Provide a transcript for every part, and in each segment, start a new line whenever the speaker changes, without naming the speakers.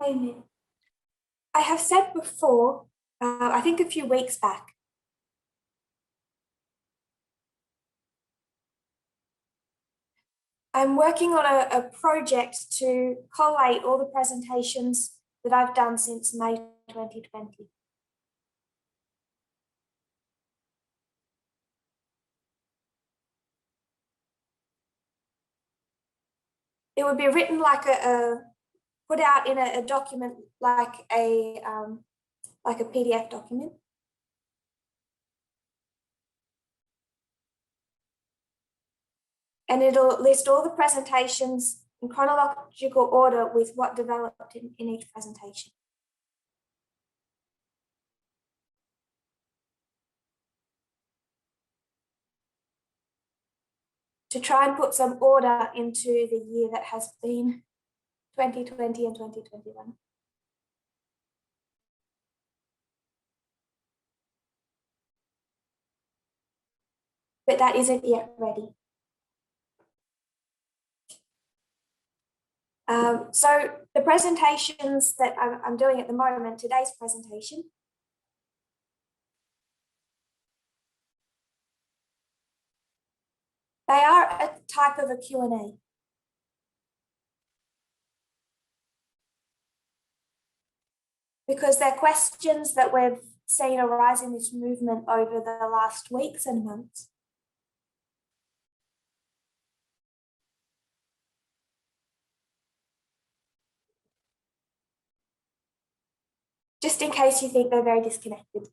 Amen. I have said before, I think a few weeks back, I'm working on a project to collate all the presentations that I've done since May 2020. It would be written like put out in a document like a PDF document. And it'll list all the presentations in chronological order with what developed in each presentation. To try and put some order into the year that has been 2020 and 2021. But that isn't yet ready. So the presentations that I'm doing at the moment, today's presentation, they are a type of a Q&A. Because they're questions that we've seen arise in this movement over the last weeks and months. Just in case you think they're very disconnected.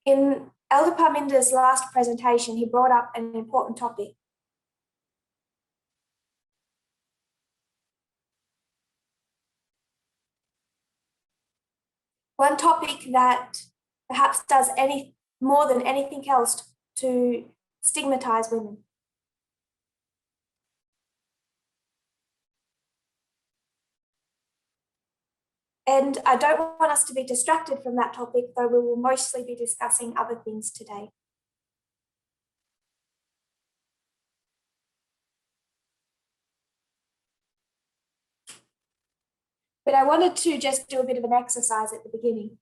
In Elder Parminder's last presentation, he brought up an important topic. One topic that perhaps does more than anything else to stigmatize women. And I don't want us to be distracted from that topic, though we will mostly be discussing other things today. But I wanted to just do a bit of an exercise at the beginning.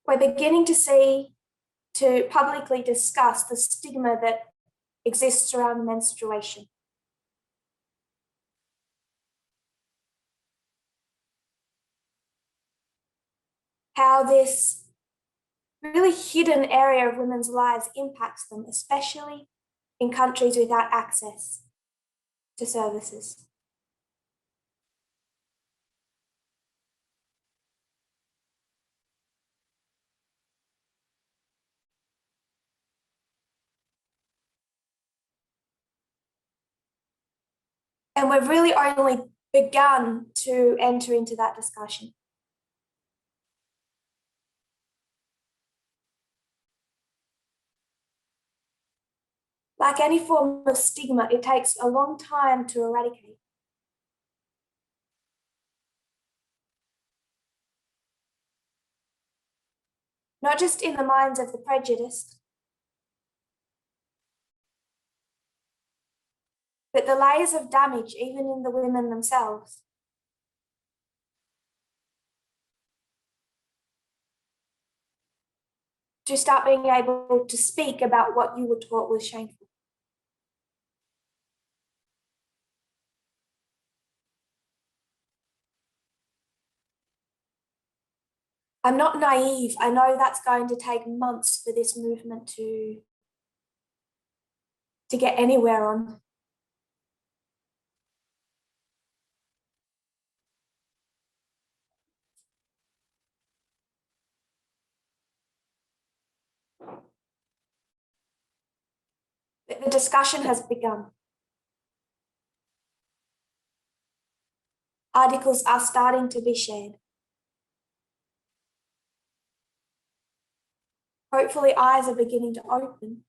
We're beginning to publicly discuss the stigma that exists around menstruation. How this really hidden area of women's lives impacts them, especially in countries without access to services. And we've really only begun to enter into that discussion. Like any form of stigma, it takes a long time to eradicate. Not just in the minds of the prejudiced, but the layers of damage even in the women themselves. To start being able to speak about what you were taught was shameful. I'm not naive. I know that's going to take months for this movement to get anywhere on. But the discussion has begun. Articles are starting to be shared. Hopefully, eyes are beginning to open.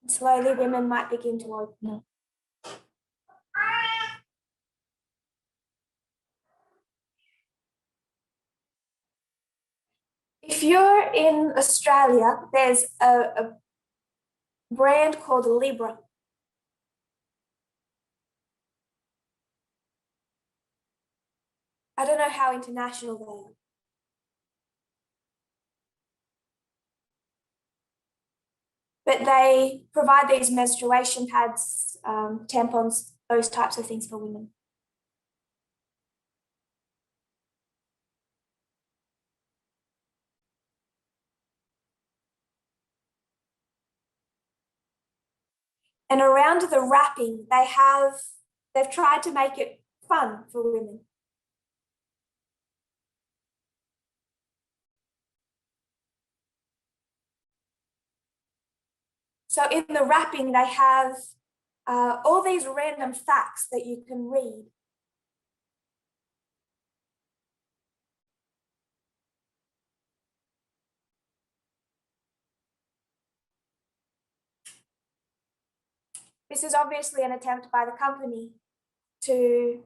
And slowly, women might begin to open up. If you're in Australia, there's a brand called Libra. I don't know how international they are. But they provide these menstruation pads, tampons, those types of things for women. And around the wrapping, they've tried to make it fun for women. So in the wrapping, they have all these random facts that you can read. This is obviously an attempt by the company to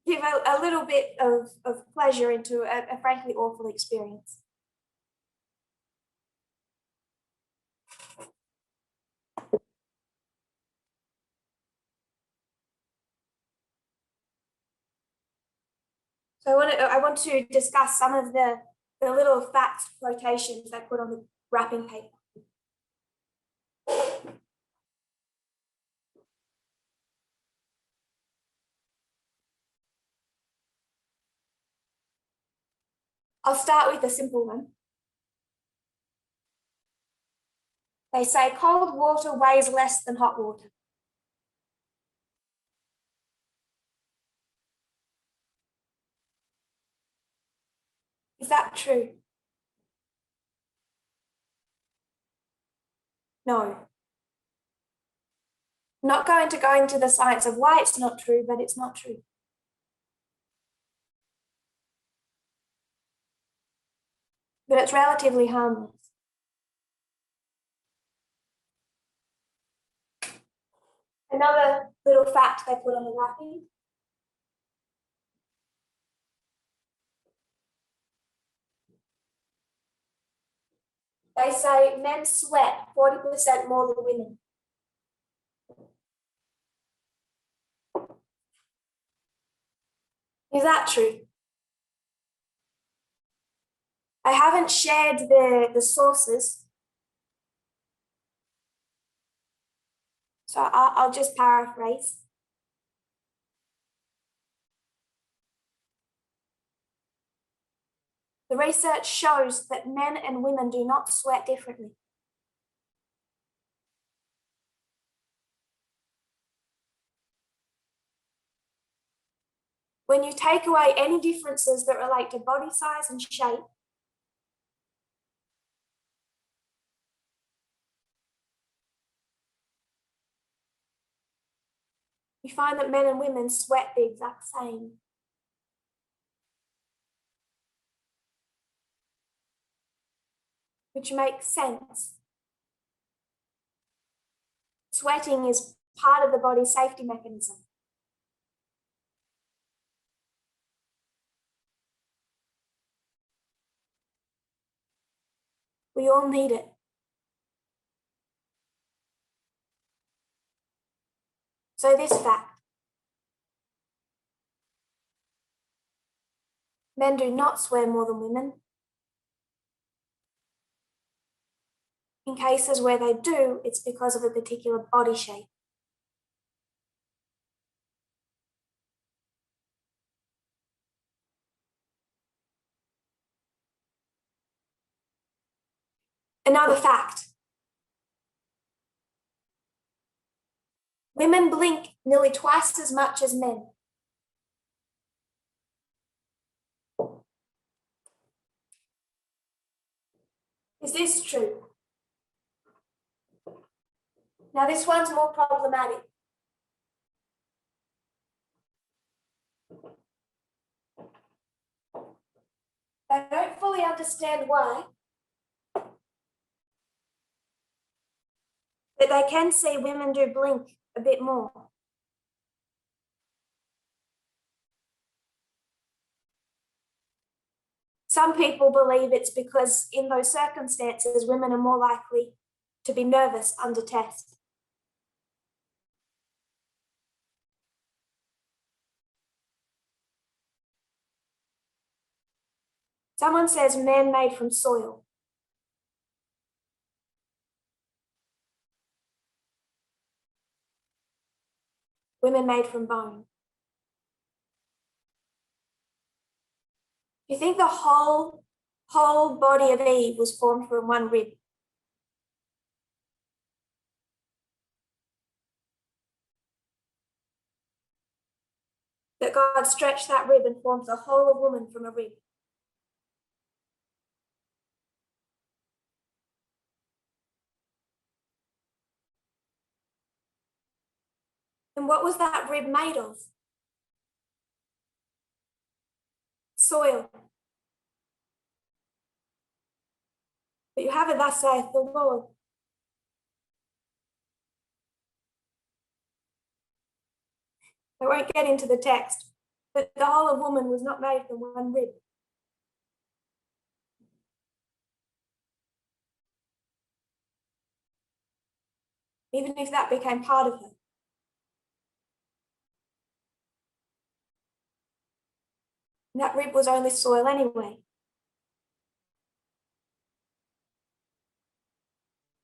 give a little bit of pleasure into a frankly awful experience. So I want to discuss some of the little fact quotations they put on the wrapping paper. I'll start with a simple one. They say cold water weighs less than hot water. Is that true? No. Not going to go into the science of why it's not true, but it's not true. But it's relatively harmless. Another little fact they put on the wrapping. They say men sweat 40% more than women. Is that true? I haven't shared the sources, so I'll just paraphrase. The research shows that men and women do not sweat differently. When you take away any differences that relate to body size and shape, you find that men and women sweat the exact same. Which makes sense. Sweating is part of the body's safety mechanism. We all need it. So this fact, men do not sweat more than women. In cases where they do, it's because of a particular body shape. Another fact. Women blink nearly twice as much as men. Is this true? Now this one's more problematic. I don't fully understand why, but they can see women do blink a bit more. Some people believe it's because in those circumstances, women are more likely to be nervous under test. Someone says men made from soil. Women made from bone. You think the whole body of Eve was formed from one rib? That God stretched that rib and formed the whole of woman from a rib? And what was that rib made of? Soil. But you have it, thus saith the Lord. I won't get into the text, but the whole of woman was not made from one rib. Even if that became part of her. And that rib was only soil anyway.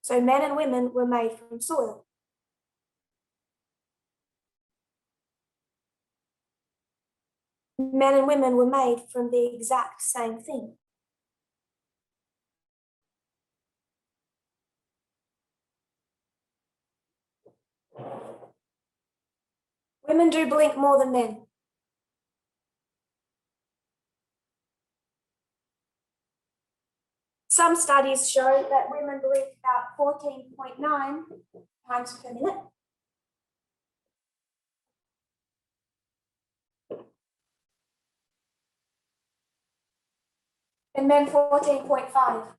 So men and women were made from soil. Men and women were made from the exact same thing. Women do blink more than men. Some studies show that women blink about 14.9 times per minute. And men 14.5.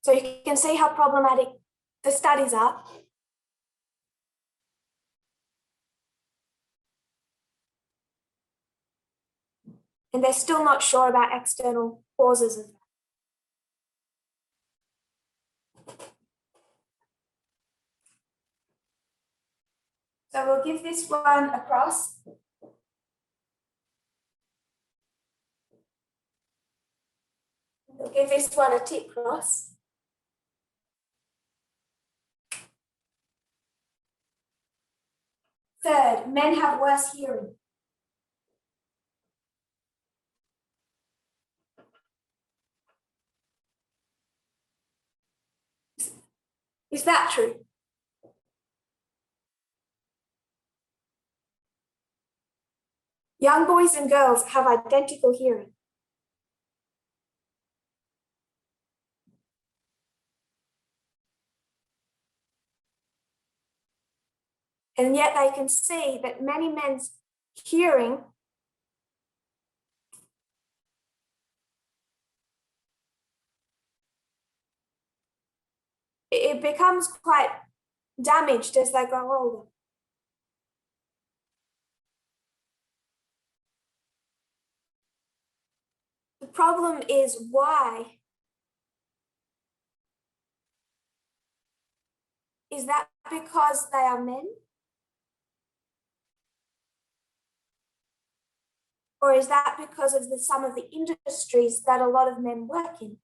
So you can see how problematic the studies are. And they're still not sure about external causes of that. So we'll give this one a cross. We'll give this one a tick cross. Third, men have worse hearing. Is that true? Young boys and girls have identical hearing. And yet they can see that many men's hearing it becomes quite damaged as they grow older. The problem is why? Is that because they are men? Or is that because of some of the industries that a lot of men work in?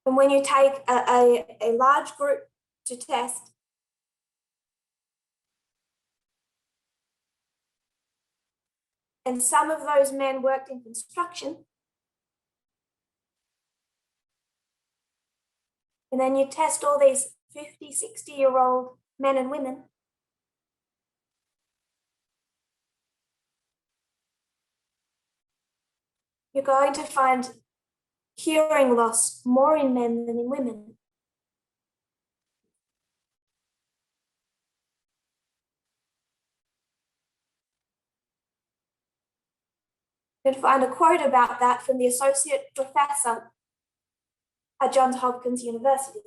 And when you take a large group to test, and some of those men worked in construction, and then you test all these 50, 60-year-old men and women, you're going to find hearing loss more in men than in women. You can find a quote about that from the associate professor at Johns Hopkins University.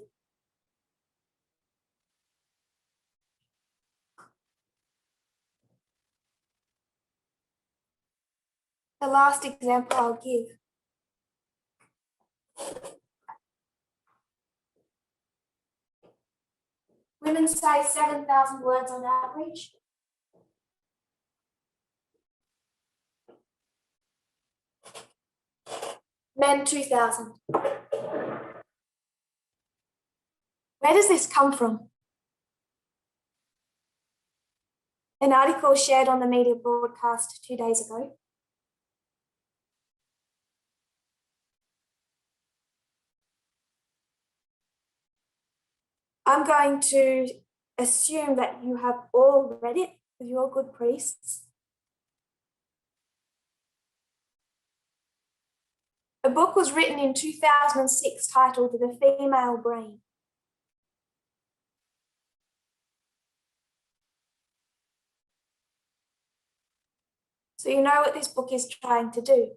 The last example I'll give. Women say 7,000 words on average. Men 2,000. Where does this come from? An article shared on the media broadcast 2 days ago. I'm going to assume that you have all read it with your good priests. A book was written in 2006 titled The Female Brain. So you know what this book is trying to do.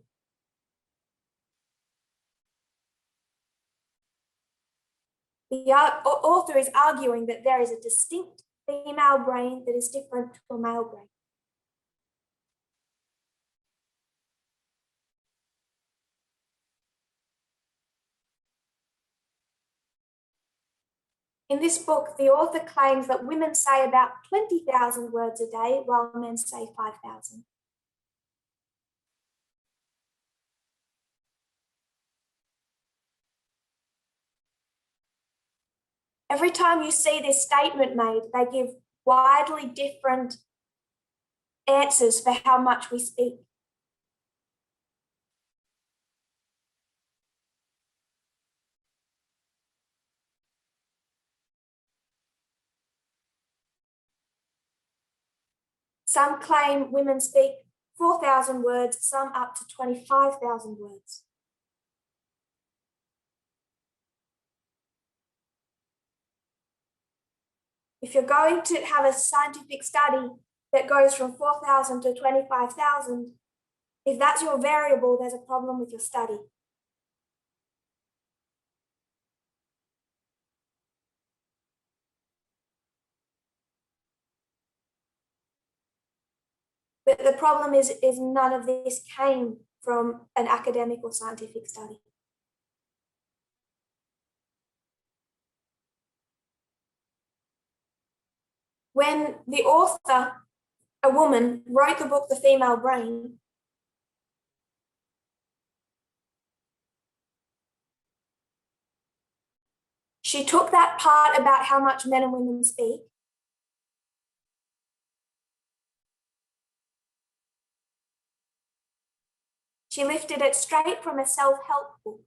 The author is arguing that there is a distinct female brain that is different to a male brain. In this book, the author claims that women say about 20,000 words a day, while men say 5,000. Every time you see this statement made, they give widely different answers for how much we speak. Some claim women speak 4,000 words, some up to 25,000 words. If you're going to have a scientific study that goes from 4,000 to 25,000, if that's your variable, there's a problem with your study. But the problem is none of this came from an academic or scientific study. When the author, a woman, wrote the book, The Female Brain, she took that part about how much men and women speak, she lifted it straight from a self-help book.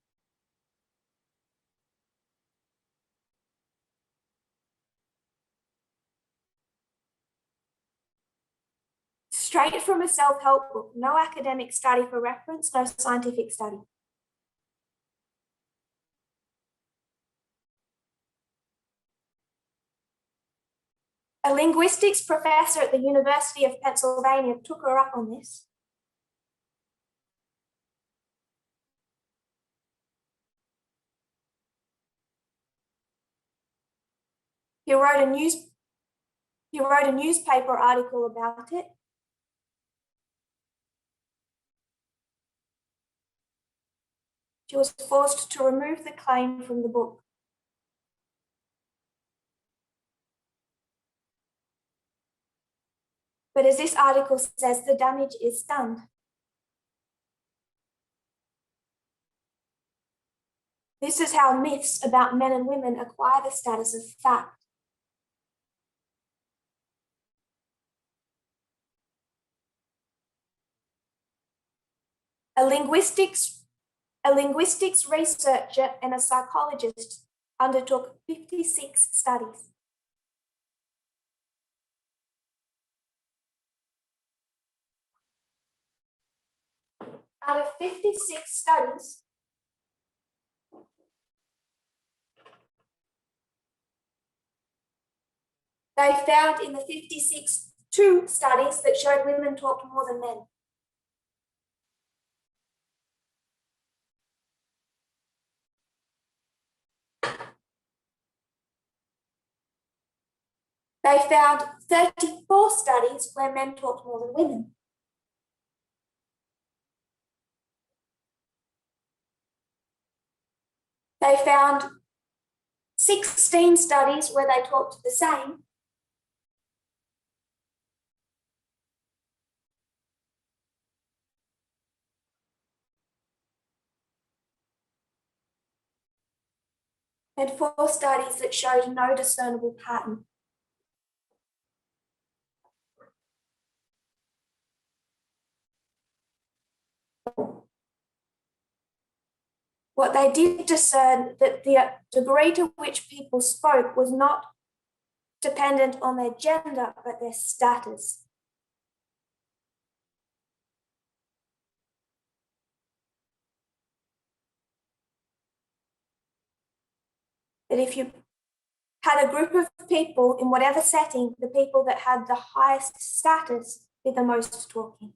Straight from a self-help book, no academic study for reference, no scientific study. A linguistics professor at the University of Pennsylvania took her up on this. He wrote a newspaper article about it. She was forced to remove the claim from the book. But as this article says, the damage is done. This is how myths about men and women acquire the status of fact. A linguistics researcher and a psychologist undertook 56 studies. Out of 56 studies, they found in the 56 two studies that showed women talked more than men. They found 34 studies where men talked more than women. They found 16 studies where they talked the same. And 4 studies that showed no discernible pattern. What they did discern that the degree to which people spoke was not dependent on their gender, but their status. That if you had a group of people in whatever setting, the people that had the highest status did the most talking.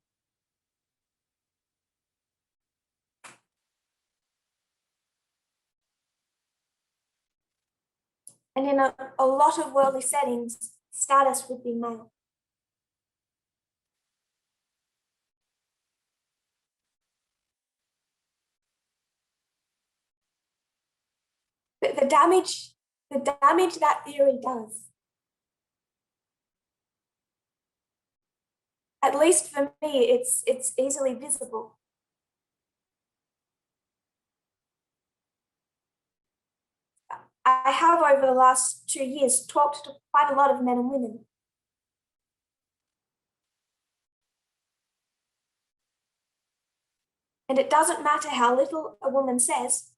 And in a lot of worldly settings, status would be male. But the damage that theory does, at least for me, it's easily visible. I have over the last 2 years talked to quite a lot of men and women. And it doesn't matter how little a woman says,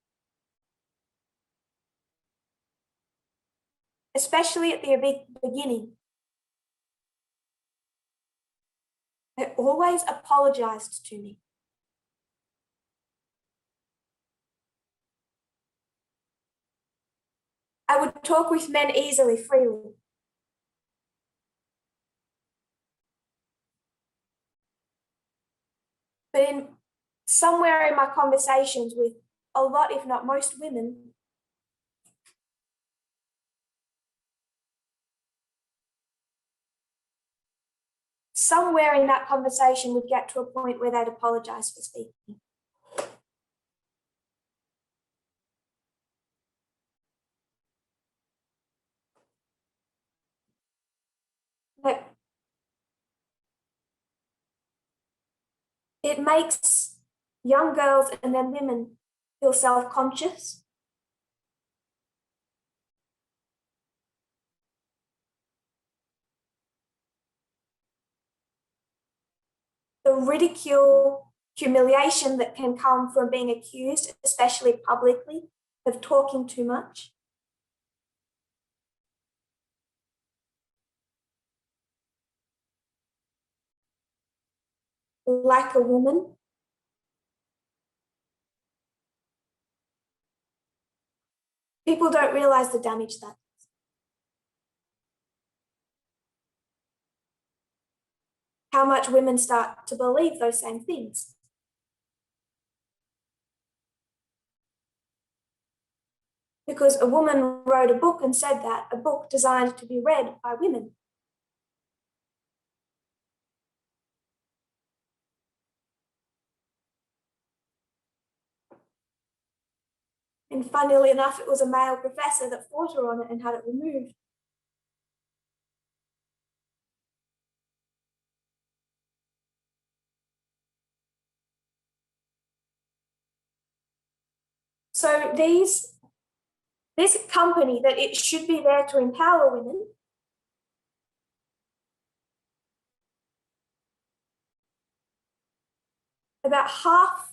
especially at the beginning. They always apologized to me. I would talk with men easily, freely. But somewhere in my conversations with a lot, if not most women, somewhere in that conversation would get to a point where they'd apologize for speaking. But it makes young girls and then women feel self-conscious. The ridicule, humiliation that can come from being accused, especially publicly, of talking too much. Like a woman. People don't realize the damage that does. How much women start to believe those same things. Because a woman wrote a book and said that, a book designed to be read by women. And funnily enough, it was a male professor that fought her on it and had it removed. So this company that it should be there to empower women, about half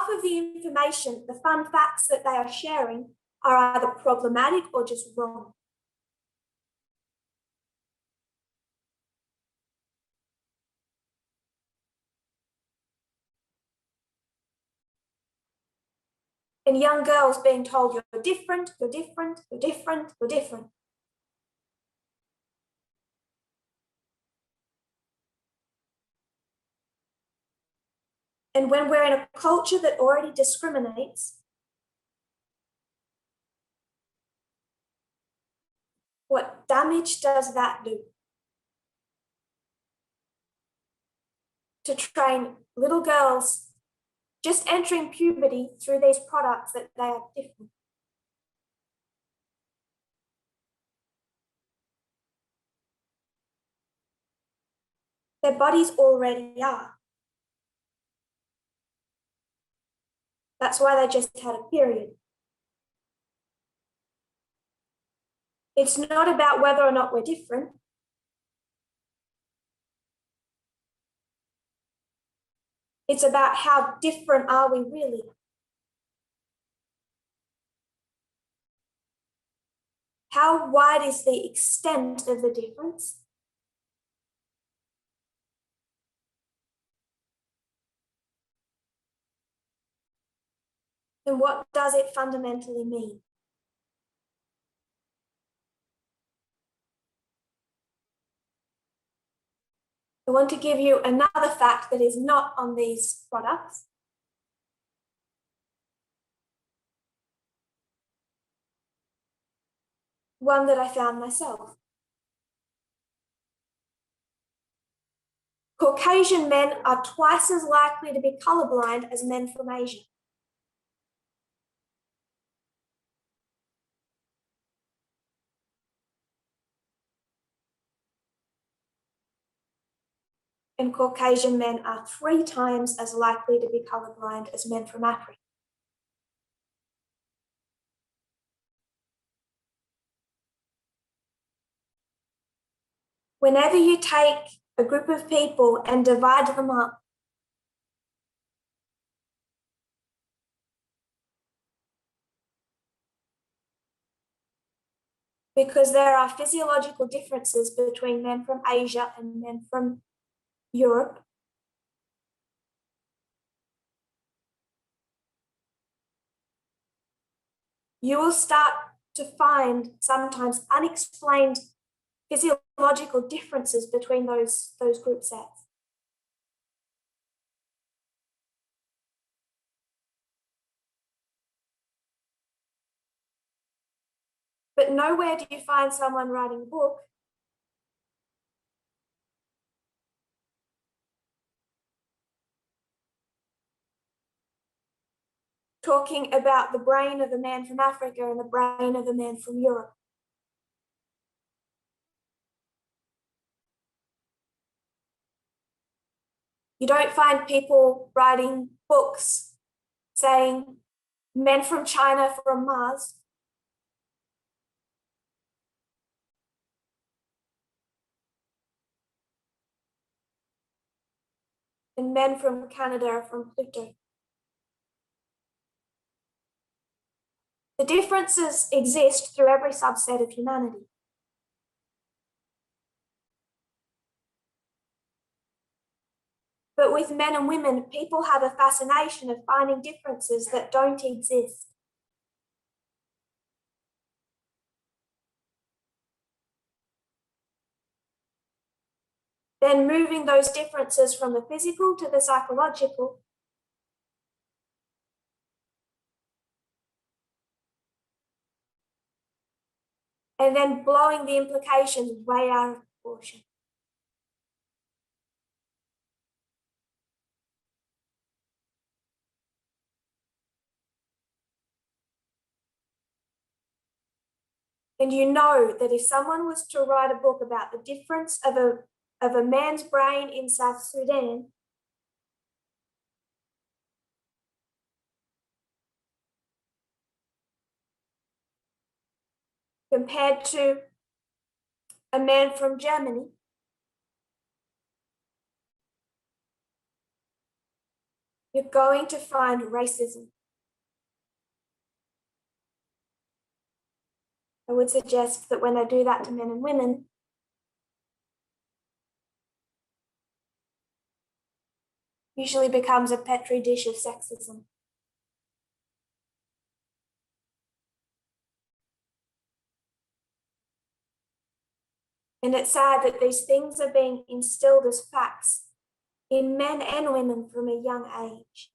of the information, the fun facts that they are sharing are either problematic or just wrong. And young girls being told you're different, you're different, you're different, you're different. And when we're in a culture that already discriminates, what what damage does that do? To train little girls just entering puberty through these products that they are different. Their bodies already are. That's why they just had a period. It's not about whether or not we're different. It's about how different are we really? How wide is the extent of the difference? And what does it fundamentally mean? I want to give you another fact that is not on these products. One that I found myself. Caucasian men are twice as likely to be colorblind as men from Asia. And Caucasian men are 3 times as likely to be colorblind as men from Africa. Whenever you take a group of people and divide them up, because there are physiological differences between men from Asia and men from Europe, you will start to find sometimes unexplained physiological differences between those group sets. But nowhere do you find someone writing a book talking about the brain of a man from Africa and the brain of a man from Europe. You don't find people writing books saying men from China from Mars and men from Canada from Pluto. The differences exist through every subset of humanity. But with men and women, people have a fascination of finding differences that don't exist. Then moving those differences from the physical to the psychological, and then blowing the implications way out of proportion. And you know that if someone was to write a book about the difference of a man's brain in South Sudan compared to a man from Germany, you're going to find racism. I would suggest that when they do that to men and women, usually becomes a petri dish of sexism. And it's sad that these things are being instilled as facts in men and women from a young age.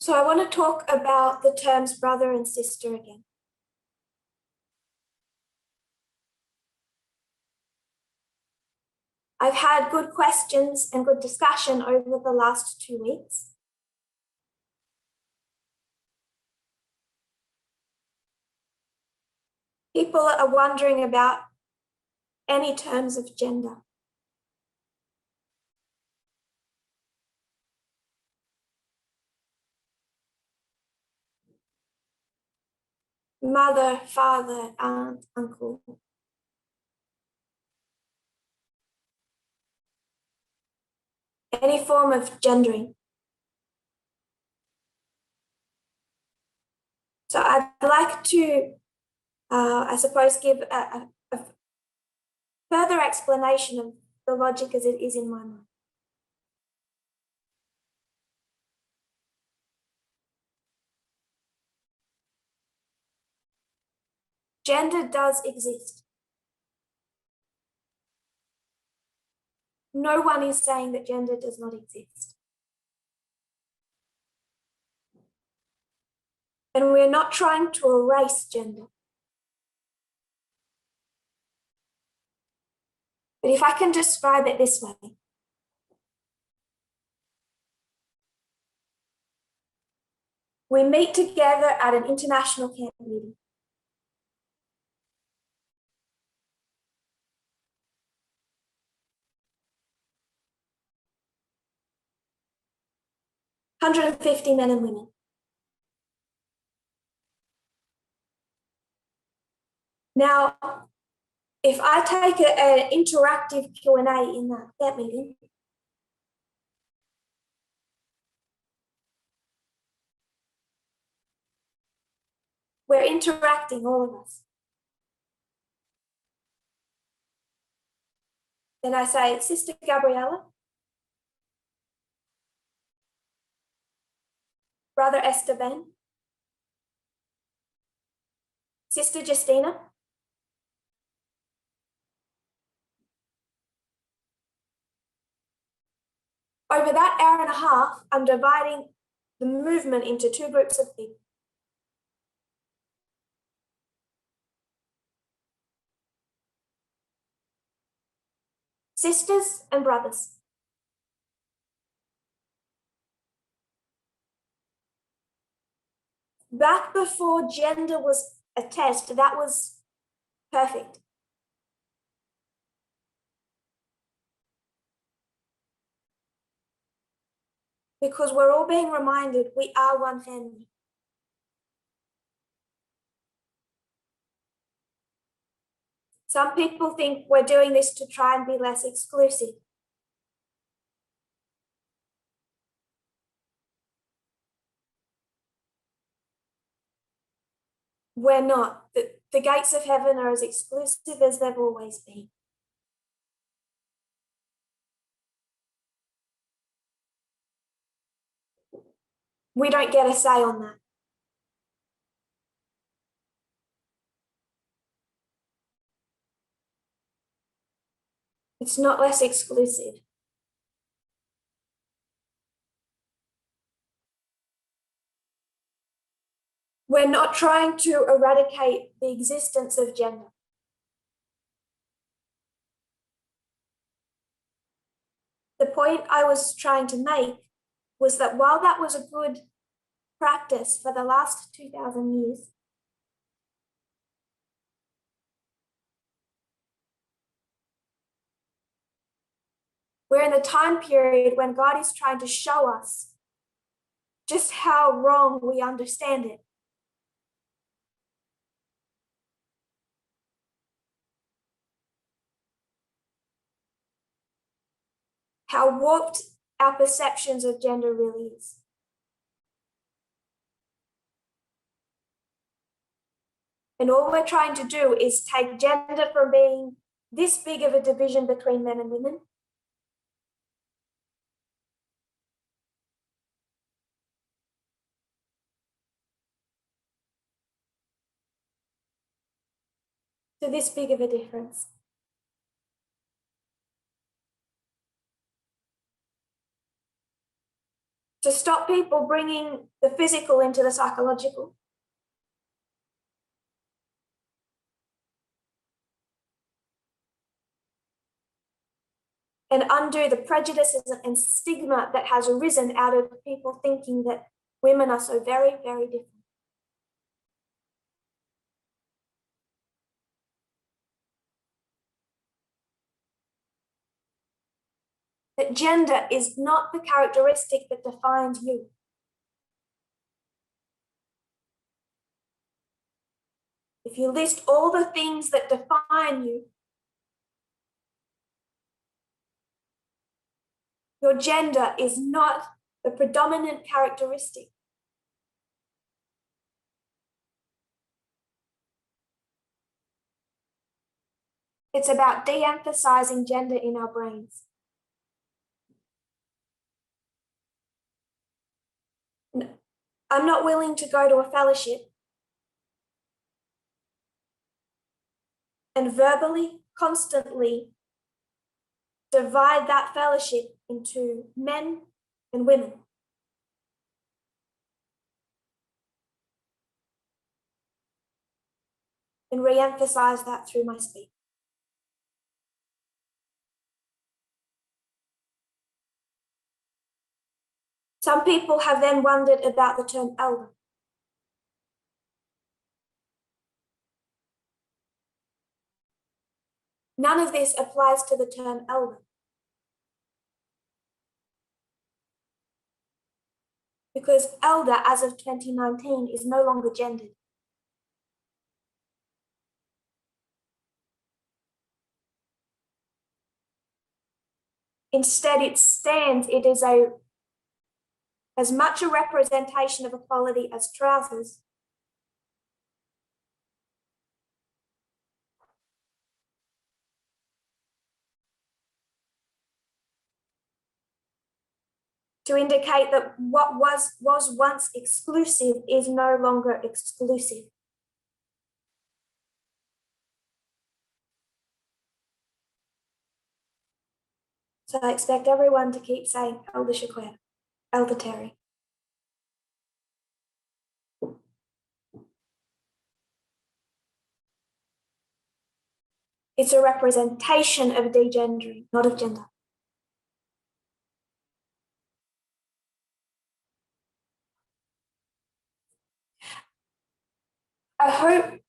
So I want to talk about the terms brother and sister again. I've had good questions and good discussion over the last 2 weeks. People are wondering about any terms of gender. Mother, father, aunt, uncle. Any form of gendering. So I'd like to, I suppose, give a further explanation of the logic as it is in my mind. Gender does exist. No one is saying that gender does not exist. And we're not trying to erase gender. But if I can describe it this way, we meet together at an international camp meeting. $150 men and women. Now, if I take an interactive Q&A in that meeting, we're interacting, all of us. Then I say, Sister Gabriella, Brother Esteban, Sister Justina, over that hour and a half, I'm dividing the movement into 2 groups of people. Sisters and brothers. Back before gender was a test, that was perfect. Because we're all being reminded we are one family. Some people think we're doing this to try and be less exclusive. We're not. The gates of heaven are as exclusive as they've always been. We don't get a say on that. It's not less exclusive. We're not trying to eradicate the existence of gender. The point I was trying to make was that while that was a good practice for the last 2,000 years, we're in the time period when God is trying to show us just how wrong we understand it. How warped our perceptions of gender really is. And all we're trying to do is take gender from being this big of a division between men and women to this big of a difference. To to stop people bringing the physical into the psychological. And undo the prejudices and stigma that has arisen out of people thinking that women are so very, very different. That gender is not the characteristic that defines you. If you list all the things that define you, your gender is not the predominant characteristic. It's about de-emphasizing gender in our brains. I'm not willing to go to a fellowship and verbally, constantly divide that fellowship into men and women. And re-emphasize that through my speech. Some people have then wondered about the term elder. None of this applies to the term elder. Because elder, as of 2019, is no longer gendered. Instead, it is as much a representation of equality as trousers. To indicate that what was once exclusive is no longer exclusive. So I expect everyone to keep saying Elder Shaquet, Elder Terry. It's a representation of degendering, not of gender. I hope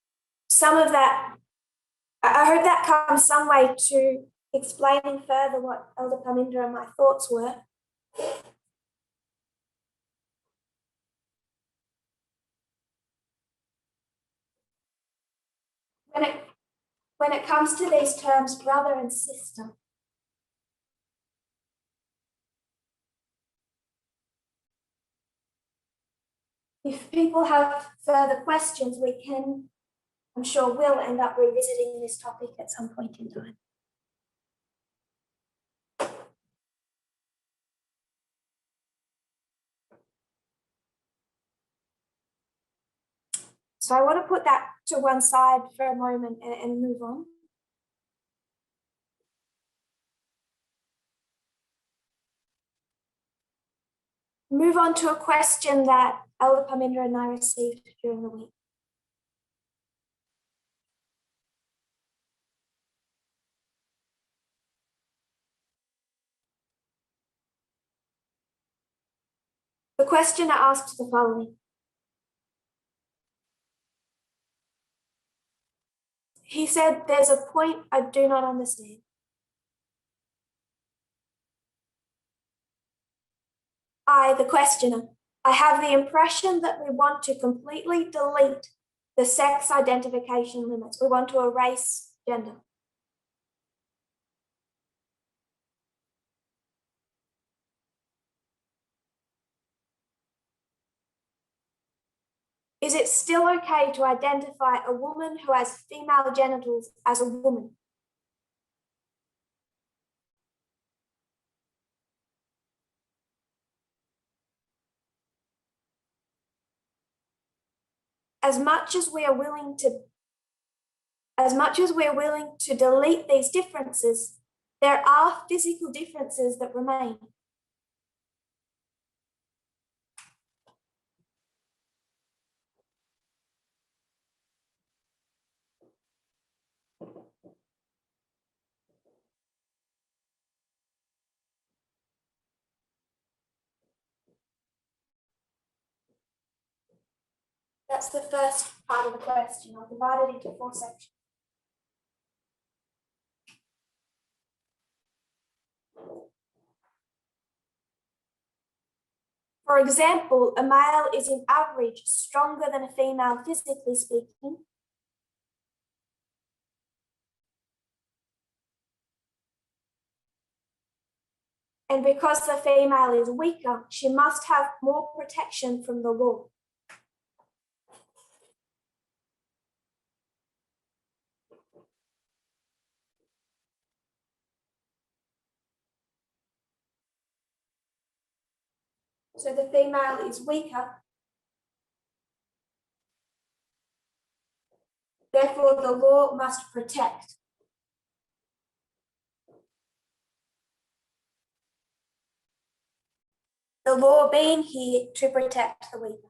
that comes some way to explaining further what Elder Parminder and my thoughts were. When it comes to these terms, brother and sister, if people have further questions, we can, I'm sure we'll end up revisiting this topic at some point in time. So I want to put that to one side for a moment and move on. Move on to a question that Elder Parminder and I received during the week. The questioner asked the following. He said, there's a point I do not understand. I, the questioner, I have the impression that we want to completely delete the sex identification limits. We want to erase gender. Is it still okay to identify a woman who has female genitals as a woman? As much as we're willing to delete these differences, there are physical differences that remain. That's the first part of the question. I'll divide it into 4 sections. For example, a male is in average stronger than a female physically speaking. And because the female is weaker, she must have more protection from the law. So the female is weaker. Therefore, the law must protect. The law being here to protect the weaker.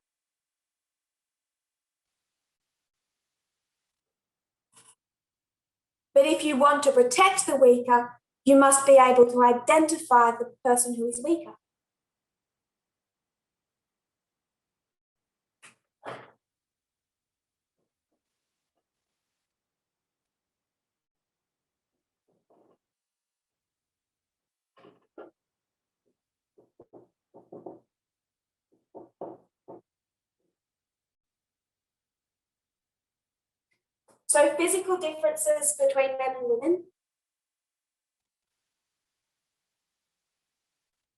But if you want to protect the weaker, you must be able to identify the person who is weaker. So physical differences between men and women.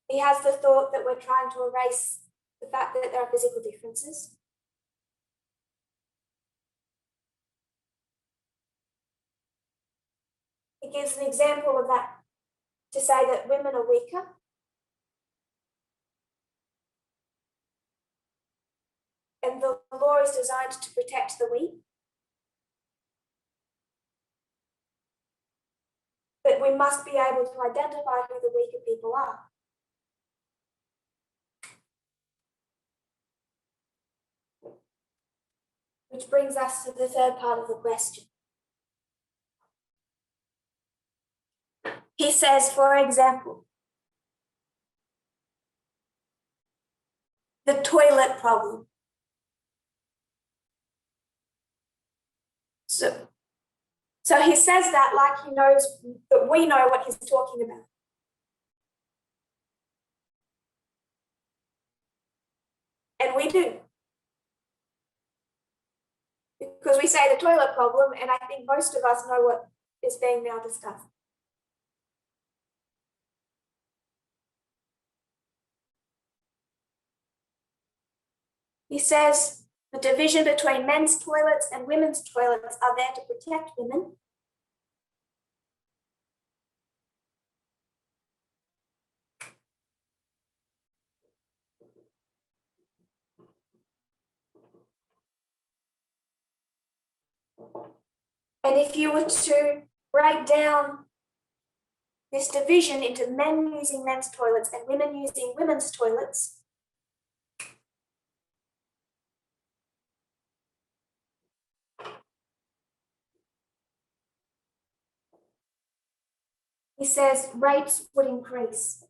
He has the thought that we're trying to erase the fact that there are physical differences. He gives an example of that to say that women are weaker. And the law is designed to protect the weak. But we must be able to identify who the weaker people are. Which brings us to the third part of the question. He says, for example, the toilet problem. So he says that like he knows that we know what he's talking about. And we do. Because we say the toilet problem, and I think most of us know what is being now discussed. He says the division between men's toilets and women's toilets are there to protect women. And if you were to break down this division into men using men's toilets and women using women's toilets, he says rates would increase.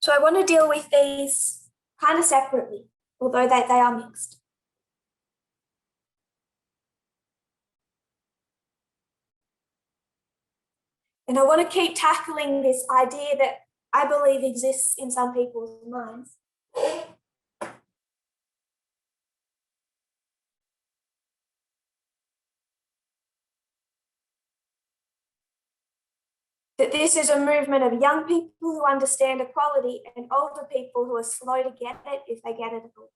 So I want to deal with these kind of separately, although they are mixed. And I want to keep tackling this idea that I believe exists in some people's minds. That this is a movement of young people who understand equality and older people who are slow to get it if they get it at all.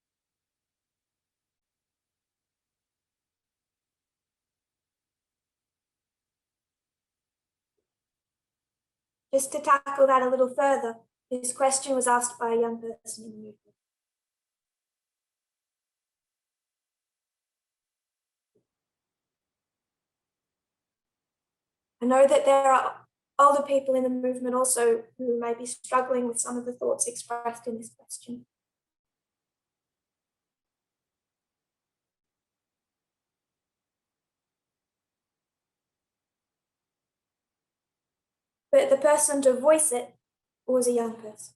Just to tackle that a little further, this question was asked by a young person in the movement. I know that there are older people in the movement also who may be struggling with some of the thoughts expressed in this question. but the person to voice it was a young person.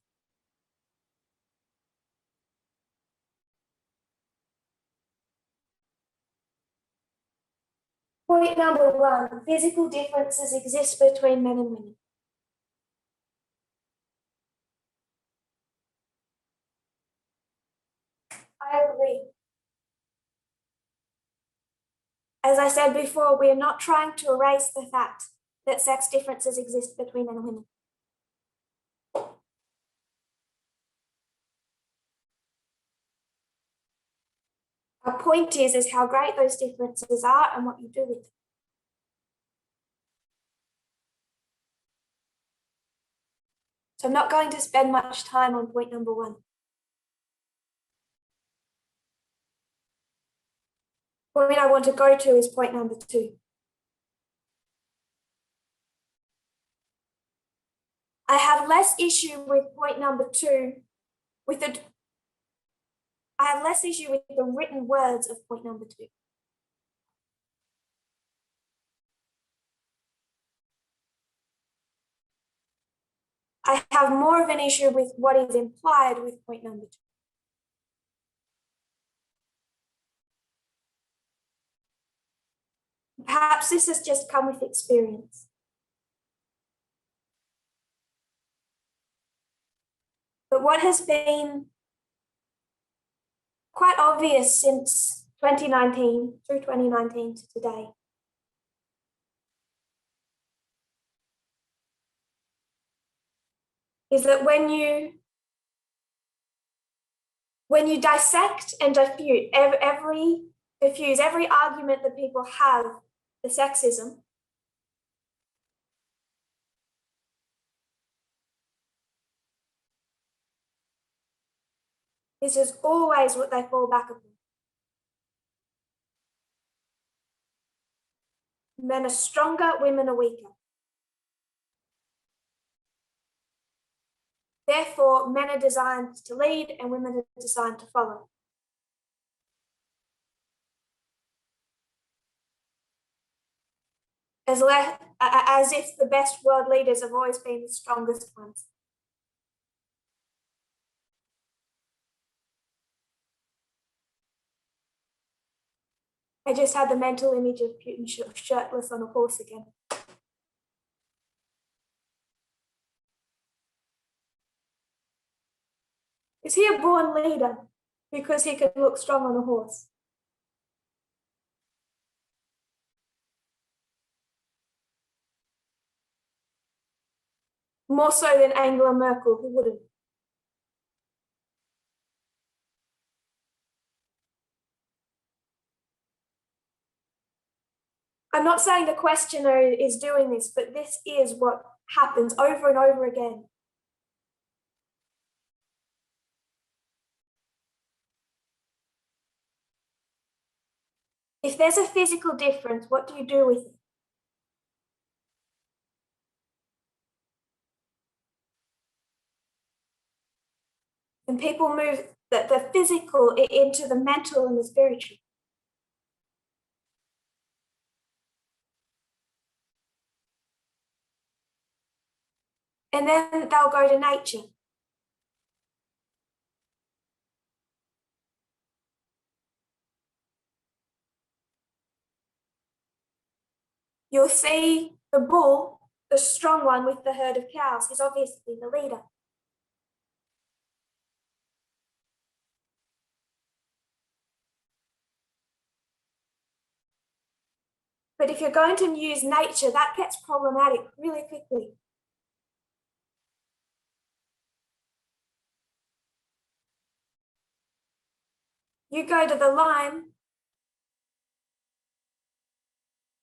Point number one, physical differences exist between men and women. I agree. As I said before, we are not trying to erase the fact that sex differences exist between men and women. Our point is how great those differences are and what you do with them. So I'm not going to spend much time on point number one. Point I want to go to is point number two. I have less issue with point number two, I have less issue with the written words of point number two. I have more of an issue with what is implied with point number two. Perhaps this has just come with experience. But what has been quite obvious since 2019, through 2019 to today, is that when you dissect and diffuse every argument that people have for sexism, this is always what they fall back upon. Men are stronger, women are weaker. Therefore, men are designed to lead and women are designed to follow. As if the best world leaders have always been the strongest ones. I just had the mental image of Putin shirtless on a horse again. Is he a born leader because he can look strong on a horse? More so than Angela Merkel, who wouldn't. I'm not saying the questioner is doing this, but this is what happens over and over again. If there's a physical difference, what do you do with it? And people move the physical into the mental and the spiritual. And then they'll go to nature. You'll see the bull, the strong one with the herd of cows, is obviously the leader. But if you're going to use nature, that gets problematic really quickly. You go to the lion,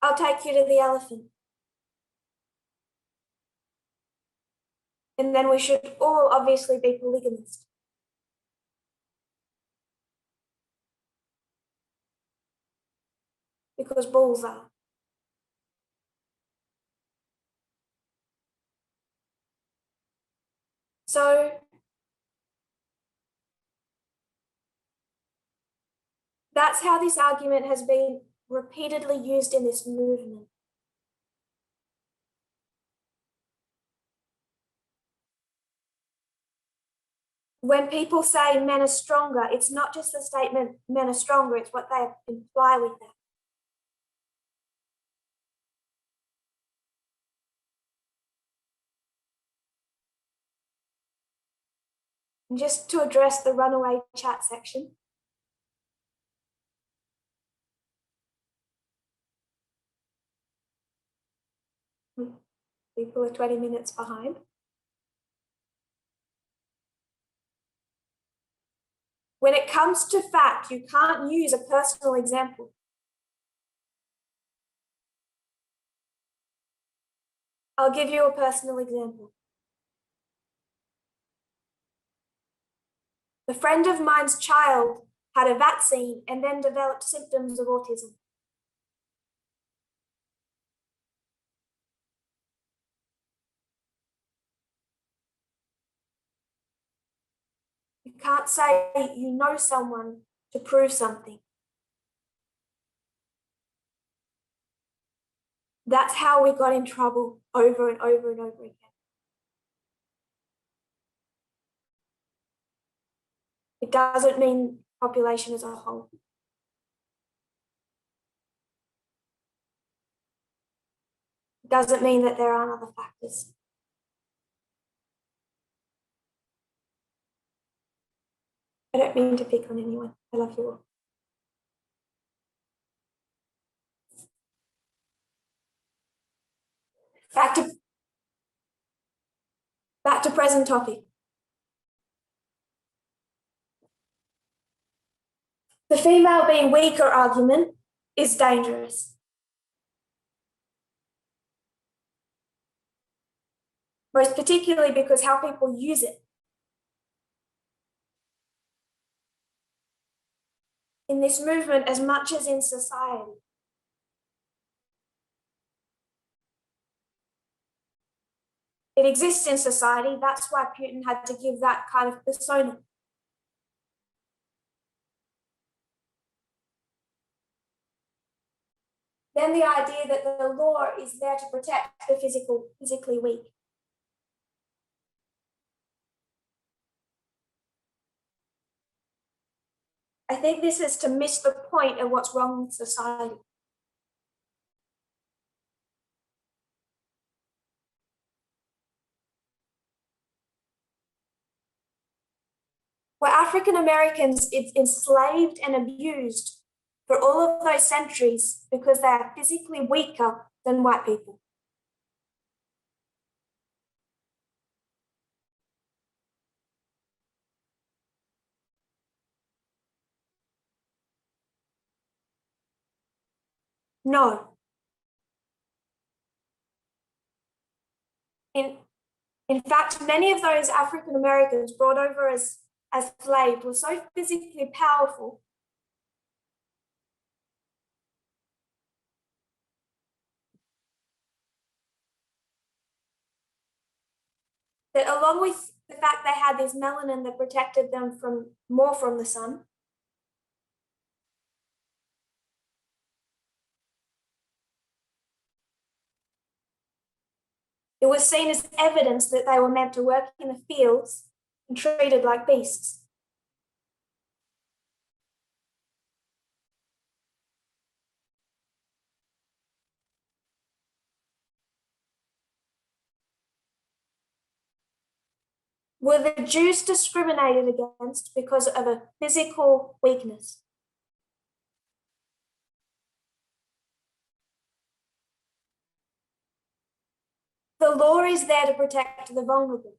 I'll take you to the elephant. And then we should all obviously be polygamist. Because bulls are. So that's how this argument has been repeatedly used in this movement. when people say men are stronger, it's not just the statement men are stronger, it's what they imply with that. And just to address the runaway chat section, people are 20 minutes behind. When it comes to fact, you can't use a personal example. I'll give you a personal example. A friend of mine's child had a vaccine and then developed symptoms of autism. You can't say you know someone to prove something. That's how we got in trouble over and over and over again. It doesn't mean population as a whole. It doesn't mean that there aren't other factors. I don't mean to pick on anyone. I love you all. Back to present topic. The female being weaker argument is dangerous. Most particularly because how people use it. In this movement, as much as in society. It exists in society, that's why Putin had to give that kind of persona. Then the idea that the law is there to protect the physically weak. I think this is to miss the point of what's wrong with society. Were African Americans enslaved and abused for all of those centuries because they are physically weaker than white people? No. In fact, many of those African Americans brought over as slaves were so physically powerful that, along with the fact they had this melanin that protected them more from the sun, it was seen as evidence that they were meant to work in the fields and treated like beasts. Were the Jews discriminated against because of a physical weakness? The law is there to protect the vulnerable.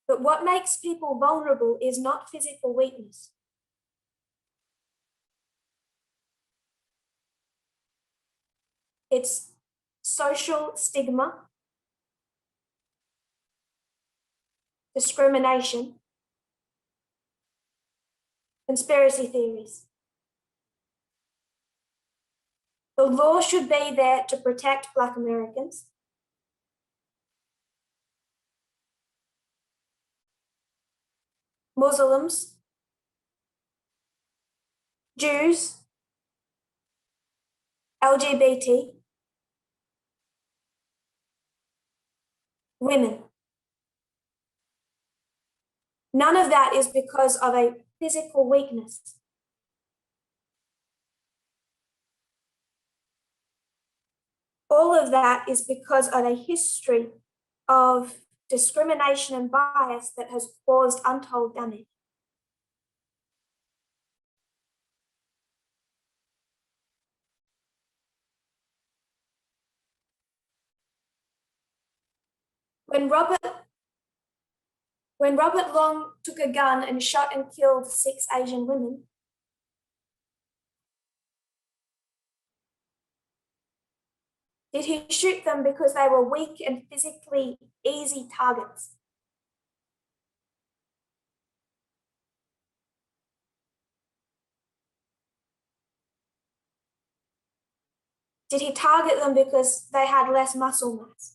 But what makes people vulnerable is not physical weakness. It's social stigma, discrimination, conspiracy theories. The law should be there to protect Black Americans. Muslims, Jews, LGBT, women. None of that is because of a physical weakness. All of that is because of a history of discrimination and bias that has caused untold damage. When Robert Long took a gun and shot and killed 6 Asian women, did he shoot them because they were weak and physically easy targets? Did he target them because they had less muscle mass?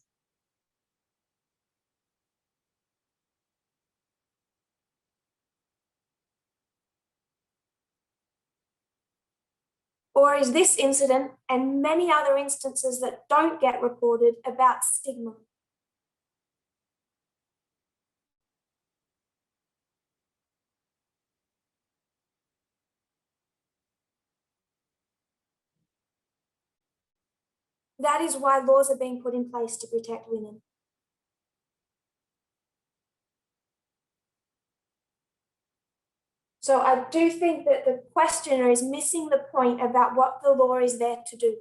Or is this incident and many other instances that don't get reported about stigma? That is why laws are being put in place to protect women. So I do think that the questioner is missing the point about what the law is there to do.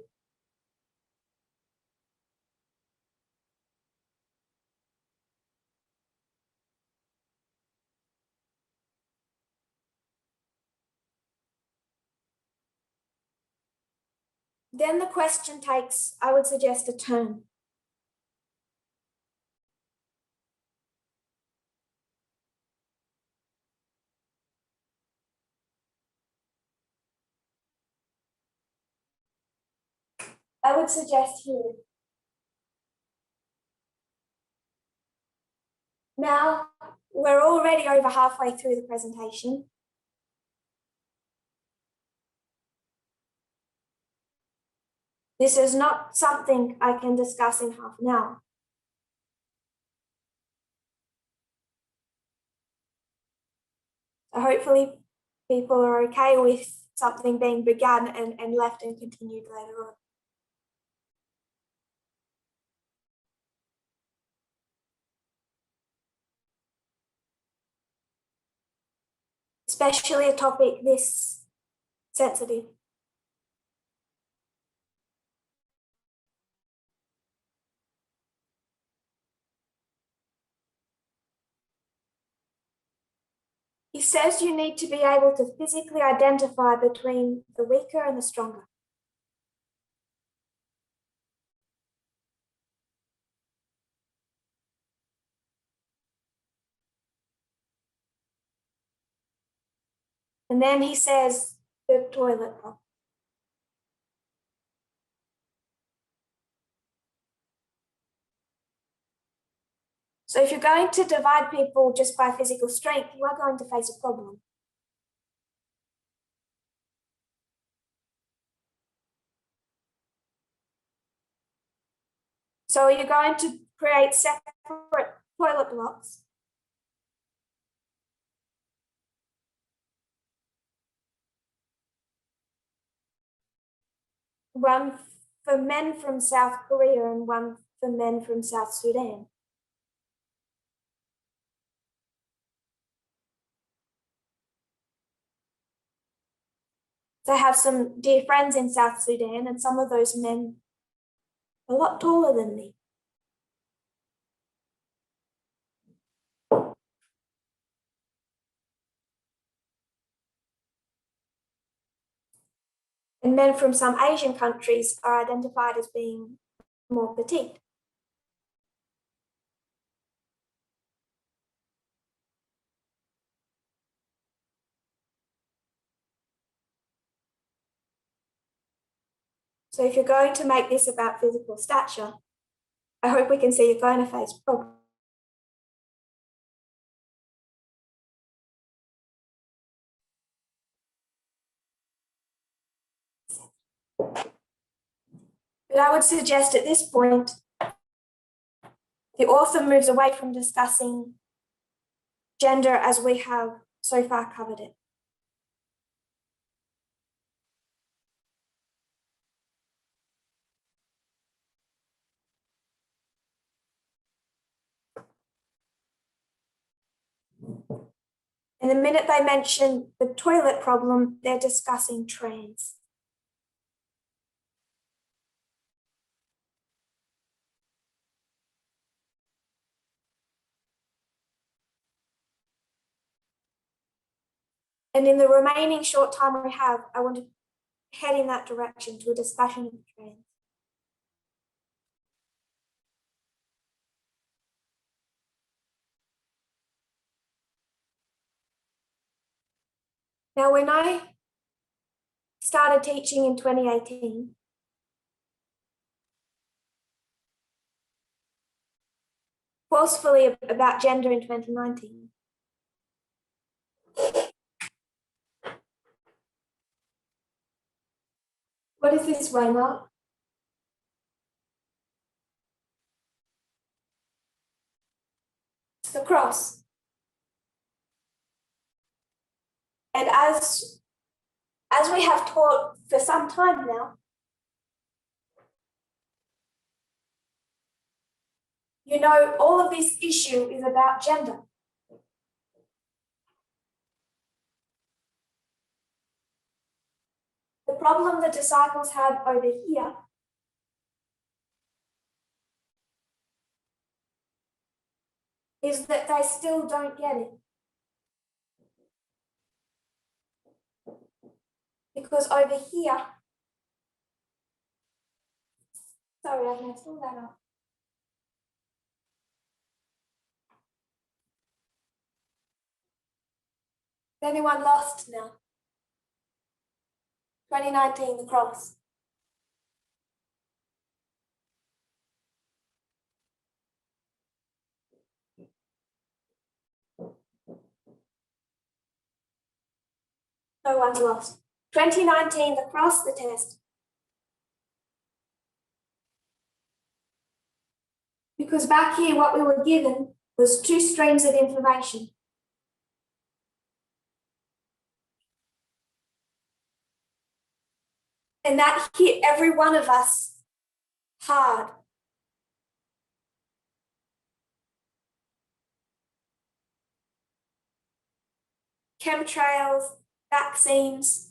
Then the question takes, I would suggest, a turn. I would suggest here. Now, we're already over halfway through the presentation. This is not something I can discuss in half an hour. So hopefully people are okay with something being begun and left and continued later on. Especially a topic this sensitive. He says you need to be able to physically identify between the weaker and the stronger. And then he says the toilet bowl. So if you're going to divide people just by physical strength, you are going to face a problem. So you're going to create separate toilet blocks. One for men from South Korea and one for men from South Sudan. So I have some dear friends in South Sudan, and some of those men are a lot taller than me. And men from some Asian countries are identified as being more petite. So if you're going to make this about physical stature, I hope we can see you're going to face problems. But I would suggest at this point The author moves away from discussing gender as we have so far covered it. And the minute they mention the toilet problem, they're discussing trans. And in the remaining short time we have, I want to head in that direction to a discussion of trans. Now, when I started teaching in 2018, forcefully about gender in 2019, what is this, Waymark? It's the cross. And as we have taught for some time now, you know, all of this issue is about gender. The problem the disciples have over here is that they still don't get it. Because over here, sorry, I've messed all that up. Is anyone lost now? 2019, the cross. No one's lost. 2019, the cross, the test. Because back here, what we were given was two streams of information. And that hit every one of us hard. Chemtrails, vaccines.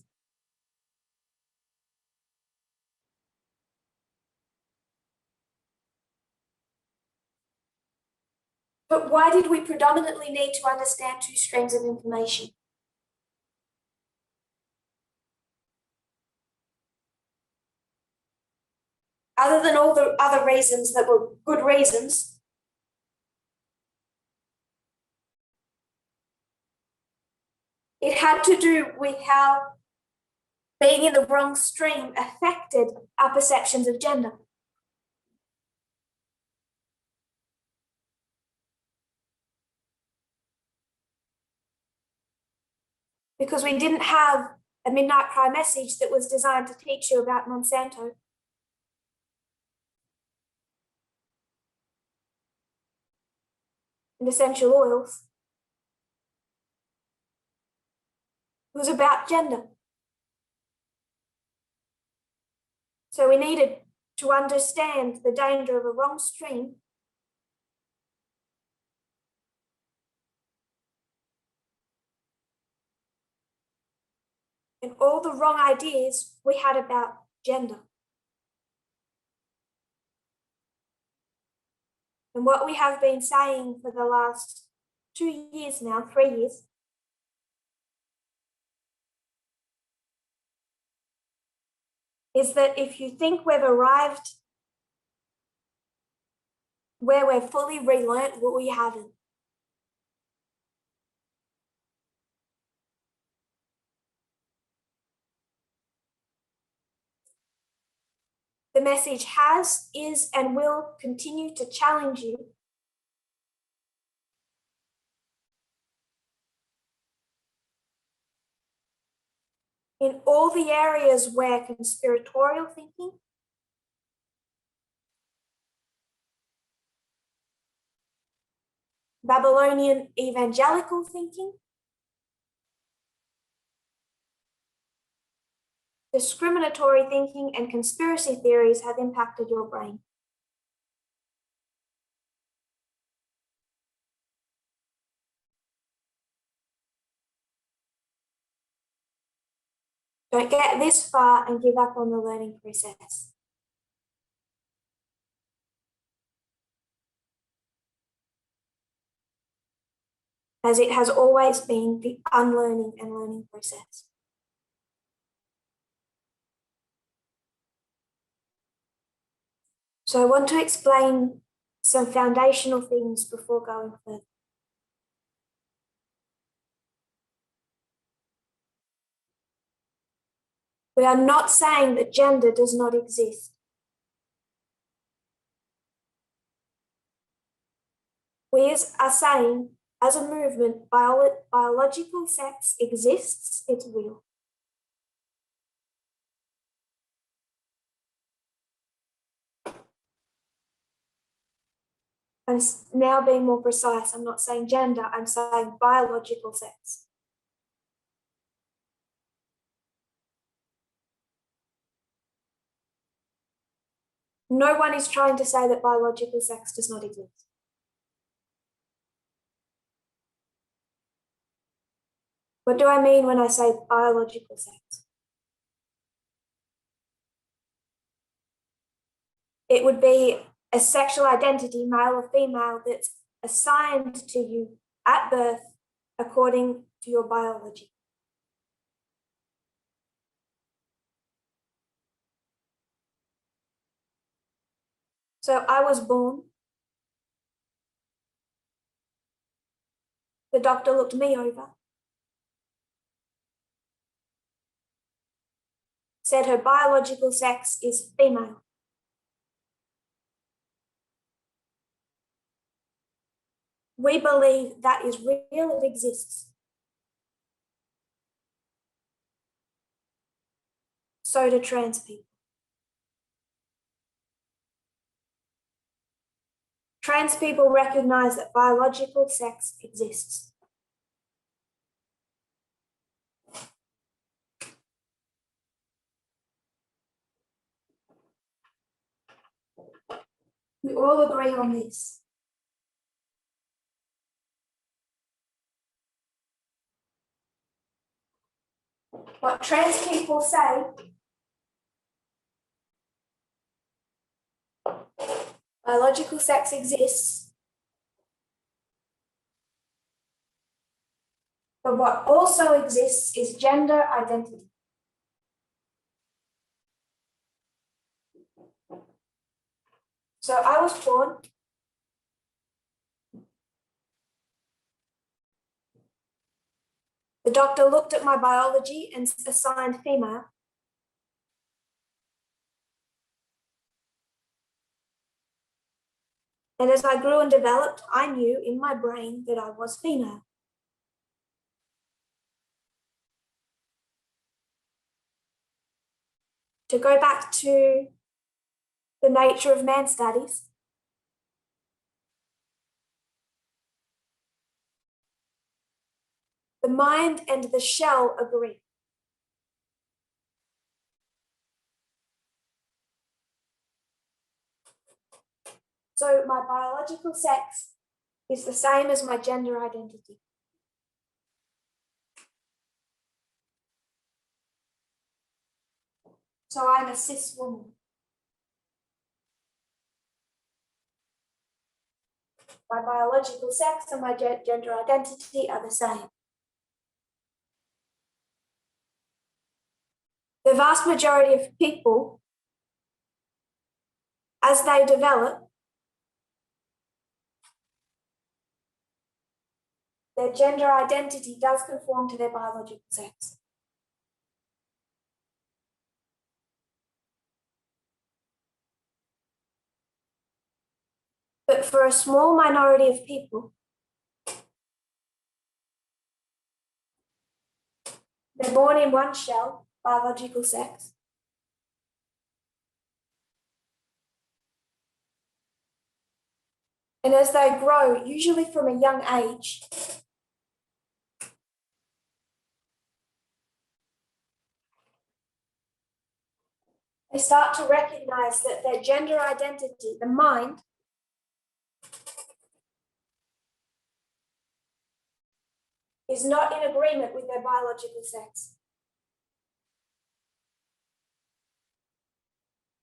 But why did we predominantly need to understand two streams of information? Other than all the other reasons that were good reasons, it had to do with how being in the wrong stream affected our perceptions of gender. Because we didn't have a midnight cry message that was designed to teach you about Monsanto. And essential oils. It was about gender. So we needed to understand the danger of a wrong stream and all the wrong ideas we had about gender. And what we have been saying for the last 2 years now, 3 years, is that if you think we've arrived where we're fully relearnt, what we haven't. The message has, is, and will continue to challenge you in all the areas where conspiratorial thinking, Babylonian evangelical thinking, discriminatory thinking, and conspiracy theories have impacted your brain. Don't get this far and give up on the learning process. As it has always been the unlearning and learning process. So I want to explain some foundational things before going further. We are not saying that gender does not exist. We are saying, as a movement, biological sex exists, it's real. I'm now being more precise. I'm not saying gender, I'm saying biological sex. No one is trying to say that biological sex does not exist. What do I mean when I say biological sex? It would be a sexual identity, male or female, that's assigned to you at birth according to your biology. So I was born. The doctor looked me over, said her biological sex is female. We believe that is real, it exists. So do trans people. Trans people recognize that biological sex exists. We all agree on this. What trans people say, biological sex exists, but what also exists is gender identity. So I was born. The doctor looked at my biology and assigned female. And as I grew and developed, I knew in my brain that I was female. To go back to the nature of man studies, the mind and the shell agree. So my biological sex is the same as my gender identity. So I'm a cis woman. My biological sex and my gender identity are the same. The vast majority of people, as they develop, their gender identity does conform to their biological sex. But for a small minority of people, they're born in one shell, biological sex. And as they grow, usually from a young age, they start to recognize that their gender identity, the mind, is not in agreement with their biological sex.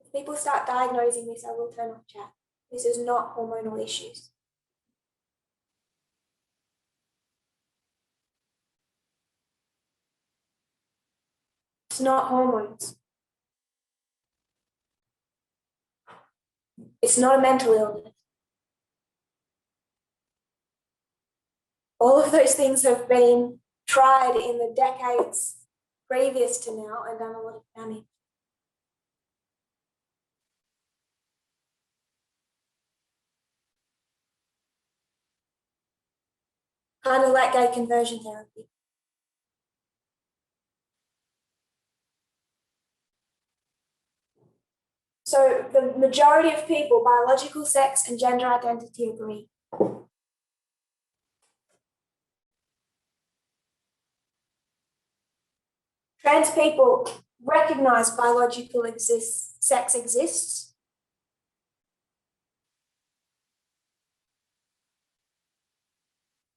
If people start diagnosing this, I will turn off chat. This is not hormonal issues. It's not hormones. It's not a mental illness. All of those things have been tried in the decades previous to now and done a lot of damage. Kind of like gay conversion therapy. So the majority of people, biological sex and gender identity agree. Trans people recognize biological sex exists.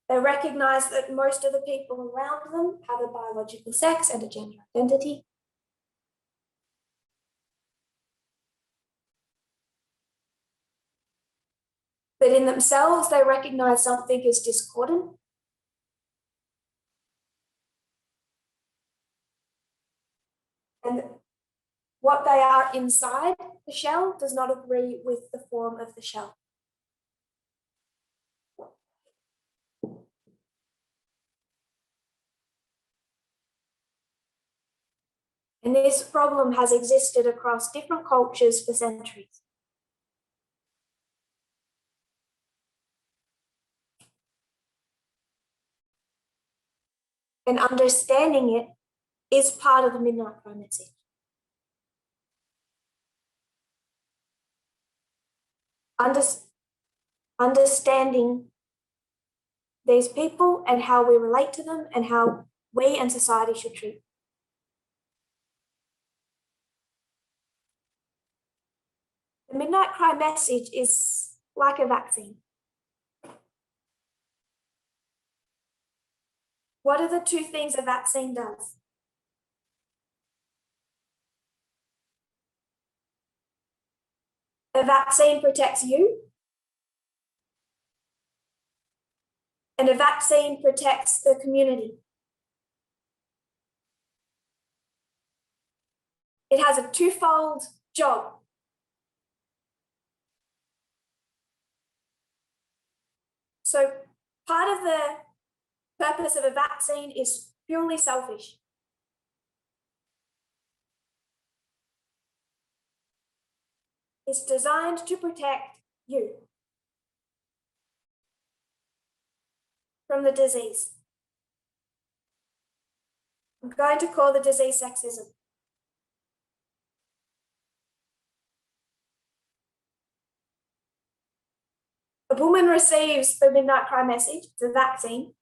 They recognize that most of the people around them have a biological sex and a gender identity. But in themselves, they recognize something is discordant. And what they are inside the shell does not agree with the form of the shell. And this problem has existed across different cultures for centuries. And understanding it is part of the Midnight Cry message. Understanding these people and how we relate to them and how we and society should treat them. The Midnight Cry message is like a vaccine. What are the two things a vaccine does? A vaccine protects you, and a vaccine protects the community. It has a twofold job. So part of the purpose of a vaccine is purely selfish. It's designed to protect you from the disease. I'm going to call the disease sexism. A woman receives the Midnight Cry message, the vaccine.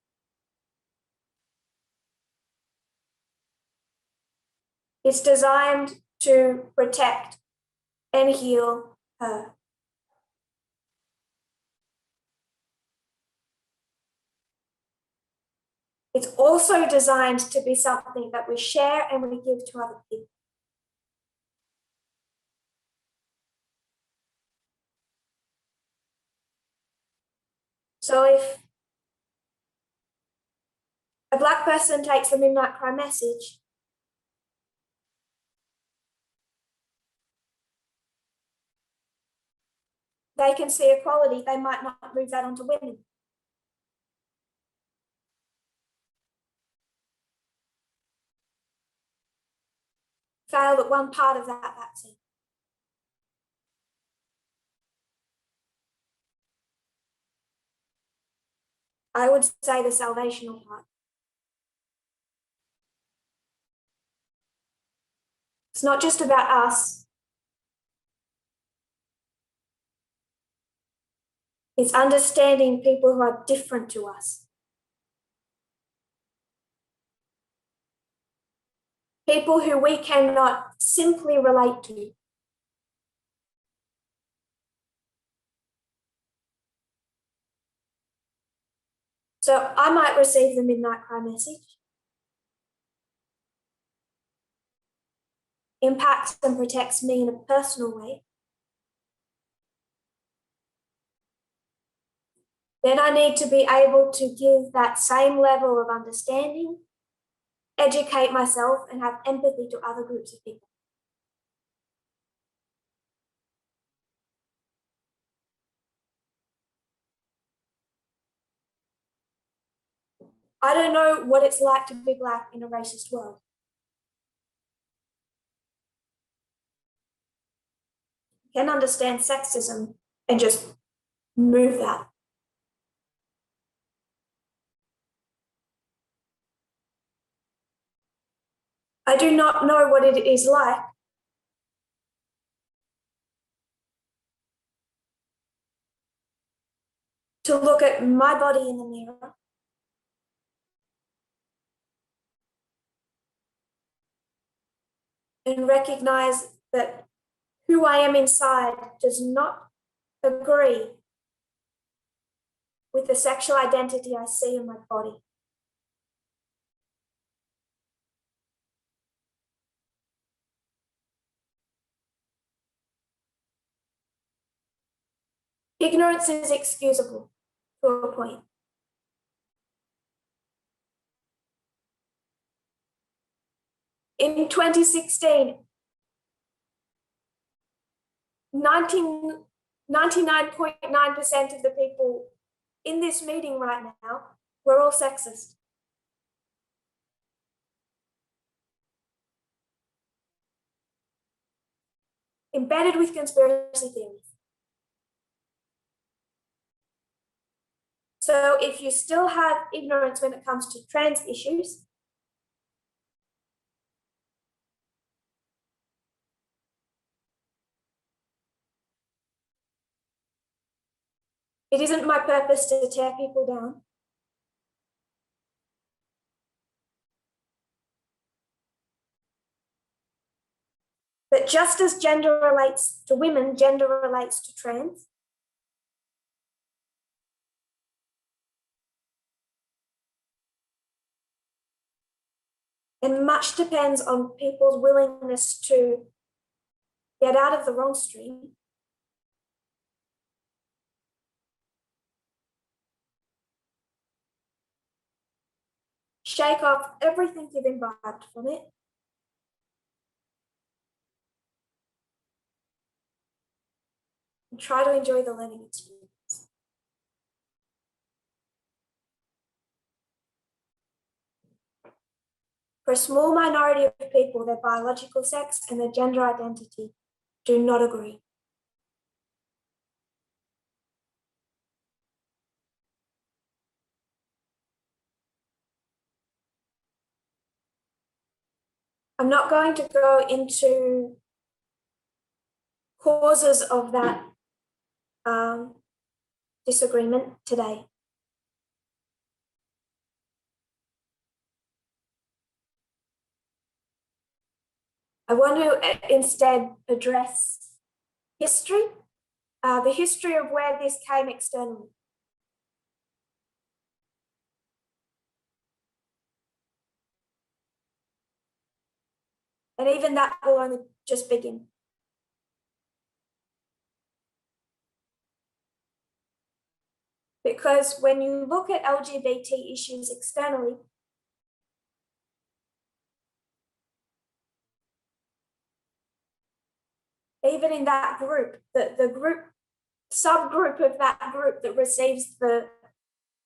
It's designed to protect and heal her. It's also designed to be something that we share and we give to other people. So if a Black person takes the Midnight Cry message, they can see equality, they might not move that onto women. Failed at one part of that vaccine. I would say the salvational part. It's not just about us. It's understanding people who are different to us. People who we cannot simply relate to. So I might receive the midnight cry message, impacts and protects me in a personal way. Then I need to be able to give that same level of understanding, educate myself, and have empathy to other groups of people. I don't know what it's like to be Black in a racist world. I can understand sexism and just move that. I do not know what it is like to look at my body in the mirror and recognize that who I am inside does not agree with the sexual identity I see in my body. Ignorance is excusable to a point. In 2016, 99.9% of the people in this meeting right now were all sexist. Embedded with conspiracy theories. So if you still have ignorance when it comes to trans issues, it isn't my purpose to tear people down. But just as gender relates to women, gender relates to trans. And much depends on people's willingness to get out of the wrong stream, shake off everything you've imbibed from it, and try to enjoy the learning experience. For a small minority of people, their biological sex and their gender identity do not agree. I'm not going to go into causes of that disagreement today. I want to instead address history, the history of where this came externally. And even that will only just begin. Because when you look at LGBT issues externally, even in that group, the group subgroup of that group that receives the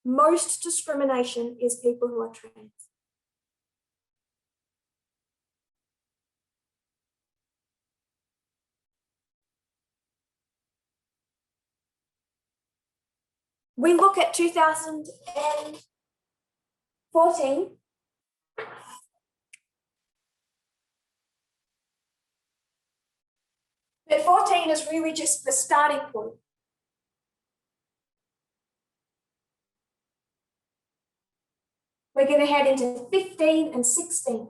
most discrimination is people who are trans. We look at 2014. But 14 is really just the starting point. We're going to head into 15 and 16.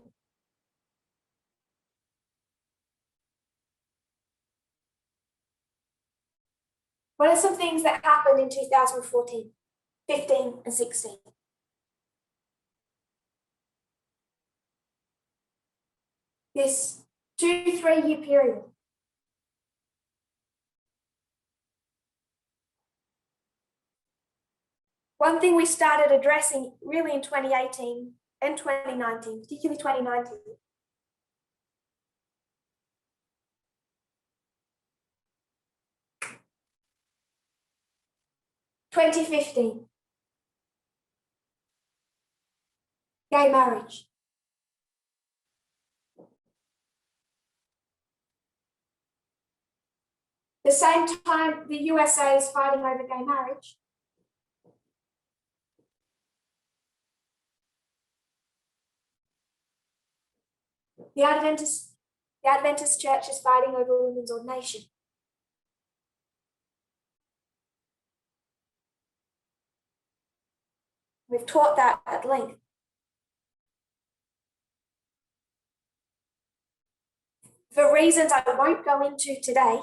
What are some things that happened in 2014, 15 and 16? This 2-3 year period. One thing we started addressing really in 2018 and 2019, particularly 2019. (2015) gay marriage. The same time the USA is fighting over gay marriage, the Adventist Church is fighting over women's ordination. We've taught that at length. For reasons I won't go into today,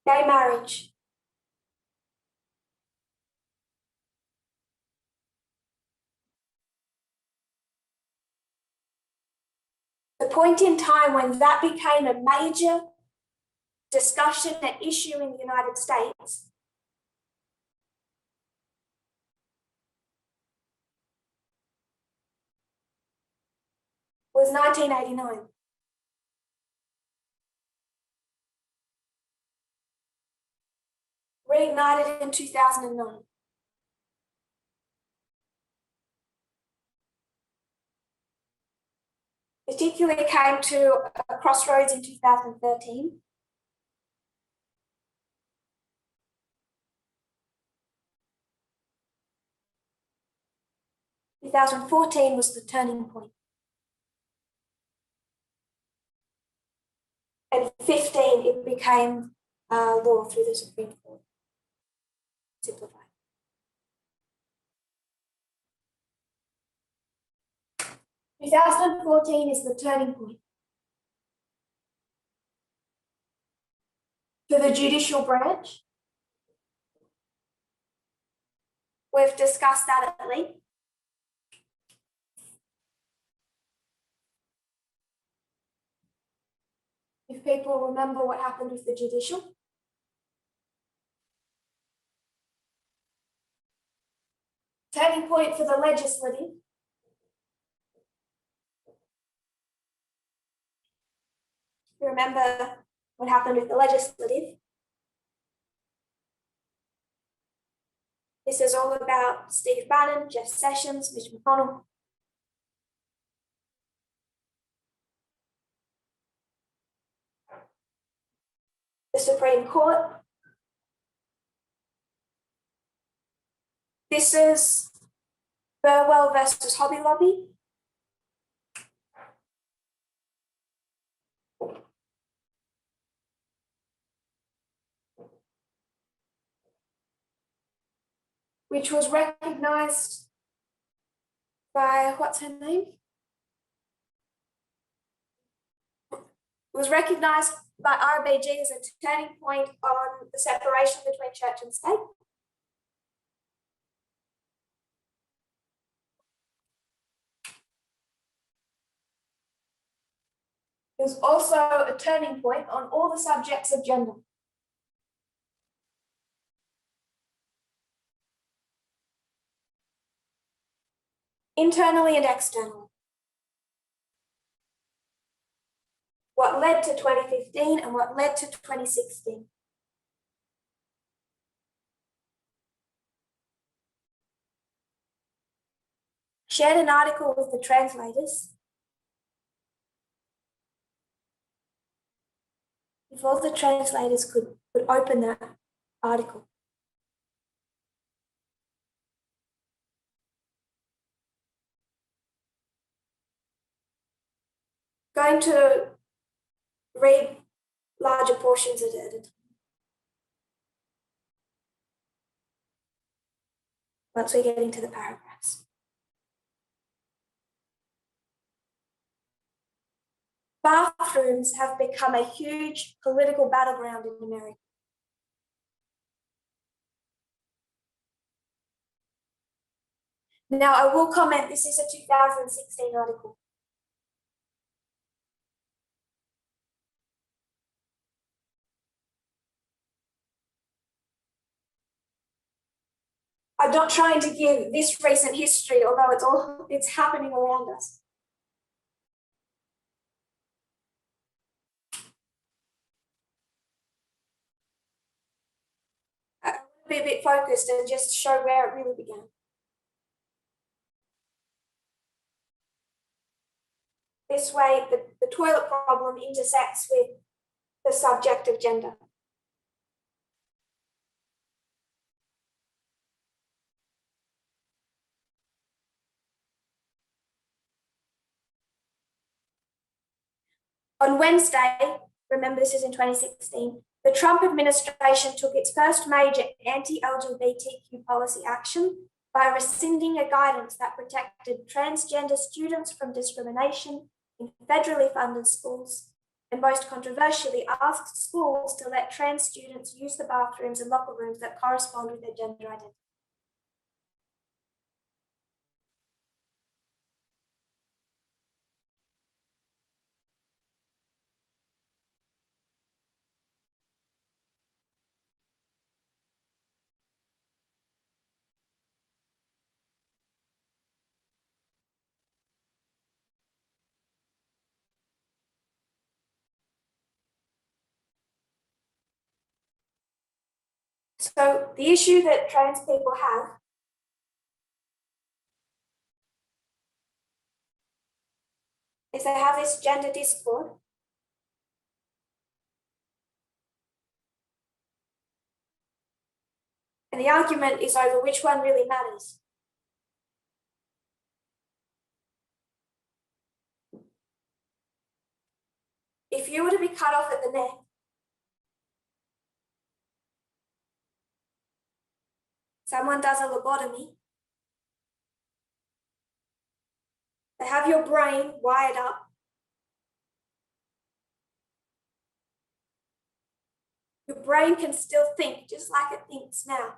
gay marriage. The point in time when that became a major discussion and issue in the United States was 1989. Reignited in 2009. Particularly came to a crossroads in 2013. In 2014 was the turning point. And 15, it became law through the Supreme Court. Simplified. 2014 is the turning point for the judicial branch. We've discussed that at length. If people remember what happened with the judicial. Turning point for the legislative. You remember what happened with the legislative. This is all about Steve Bannon, Jeff Sessions, Mitch McConnell. The Supreme Court. This is Burwell versus Hobby Lobby. Which was recognized by, what's her name? It was recognized by RBG as a turning point on the separation between church and state. It was also a turning point on all the subjects of gender. Internally and externally. What led to 2015 and what led to 2016. Shared an article with the translators. If all the translators could open that article. Going to read larger portions of it. once we get into the paragraphs. Bathrooms have become a huge political battleground in America. Now, I will comment, this is a 2016 article. I'm not trying to give this recent history, although it's happening around us. I want to be a bit focused and just show where it really began. This way, the toilet problem intersects with the subject of gender. On Wednesday, remember this is in 2016, the Trump administration took its first major anti-LGBTQ policy action by rescinding a guidance that protected transgender students from discrimination in federally funded schools, and most controversially asked schools to let trans students use the bathrooms and locker rooms that correspond with their gender identity. So the issue that trans people have is they have this gender discord. And the argument is over which one really matters. If you were to be cut off at the neck, someone does a lobotomy, they have your brain wired up. Your brain can still think just like it thinks now.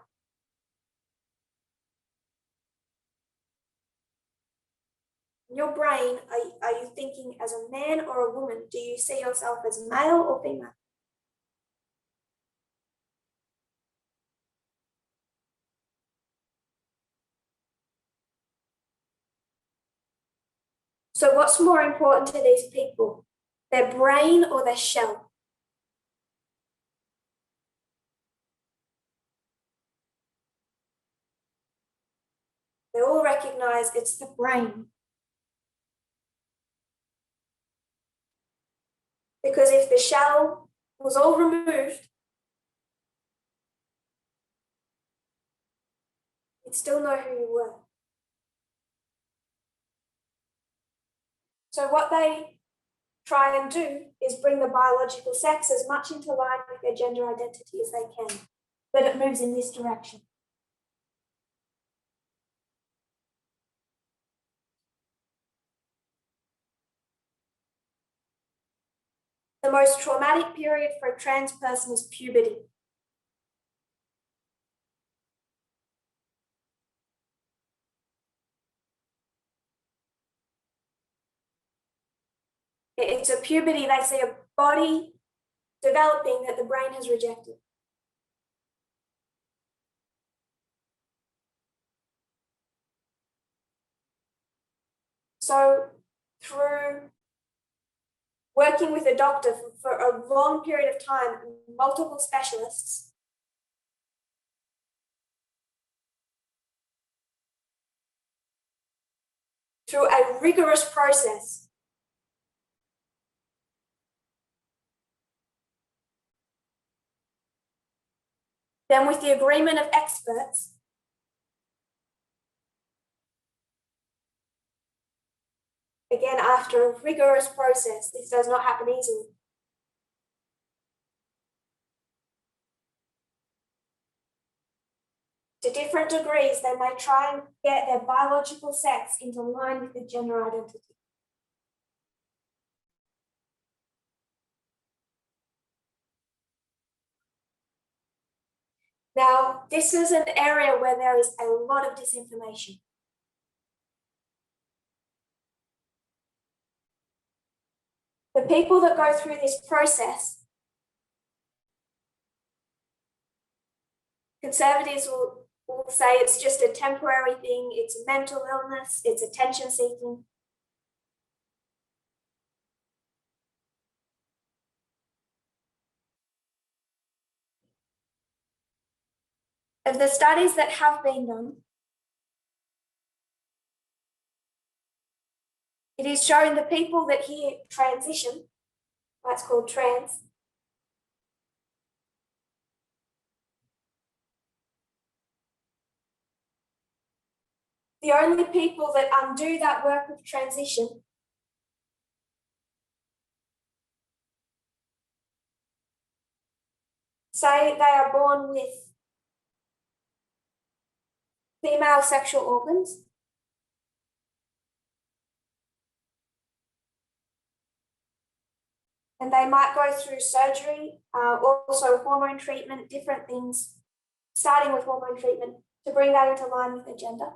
In your brain, are you thinking as a man or a woman? Do you see yourself as male or female? So what's more important to these people? Their brain or their shell? They all recognize it's the brain. Because if the shell was all removed, you'd still know who you were. So what they try and do is bring the biological sex as much into line with their gender identity as they can, but it moves in this direction. The most traumatic period for a trans person is puberty. It's a puberty, they see a body developing that the brain has rejected. So through working with a doctor for a long period of time, multiple specialists, through a rigorous process, then with the agreement of experts, again, after a rigorous process, this does not happen easily. To different degrees, they may try and get their biological sex into line with the gender identity. Now, this is an area where there is a lot of disinformation. The people that go through this process, conservatives will say it's just a temporary thing, it's a mental illness, it's attention seeking. Of the studies that have been done, it is shown the people that here transition, that's called trans, the only people that undo that work of transition say they are born with female sexual organs, and they might go through surgery, also hormone treatment, different things, starting with hormone treatment to bring that into line with their gender.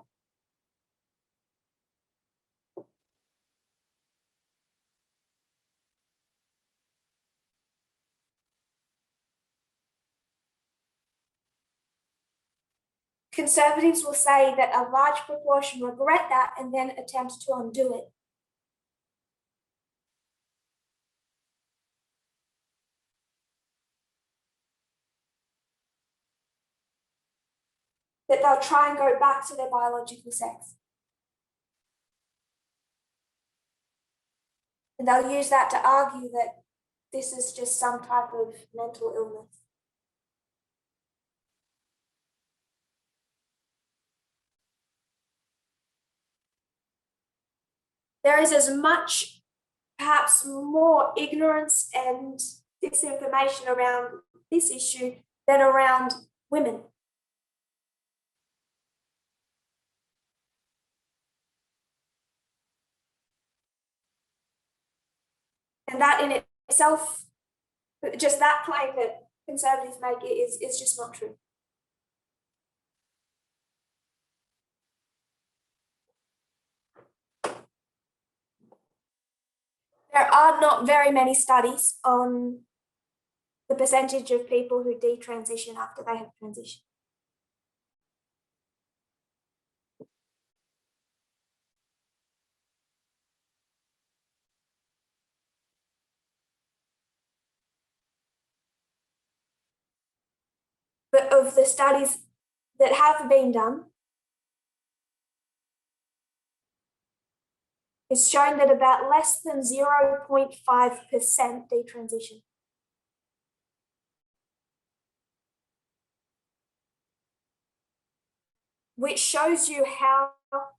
Conservatives will say that a large proportion regret that and then attempt to undo it. That they'll try and go back to their biological sex. And they'll use that to argue that this is just some type of mental illness. There is as much, perhaps more ignorance and disinformation around this issue than around women. And that in itself, just that claim that conservatives make is just not true. There are not very many studies on the percentage of people who detransition after they have transitioned. But of the studies that have been done, it's shown that about less than 0.5% detransition. Which shows you how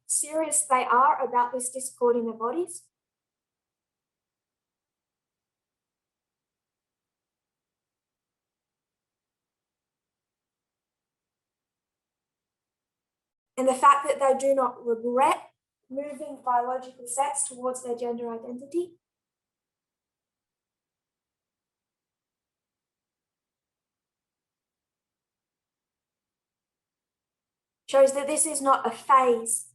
serious they are about this discord in their bodies. And the fact that they do not regret moving biological sex towards their gender identity. Shows that this is not a phase.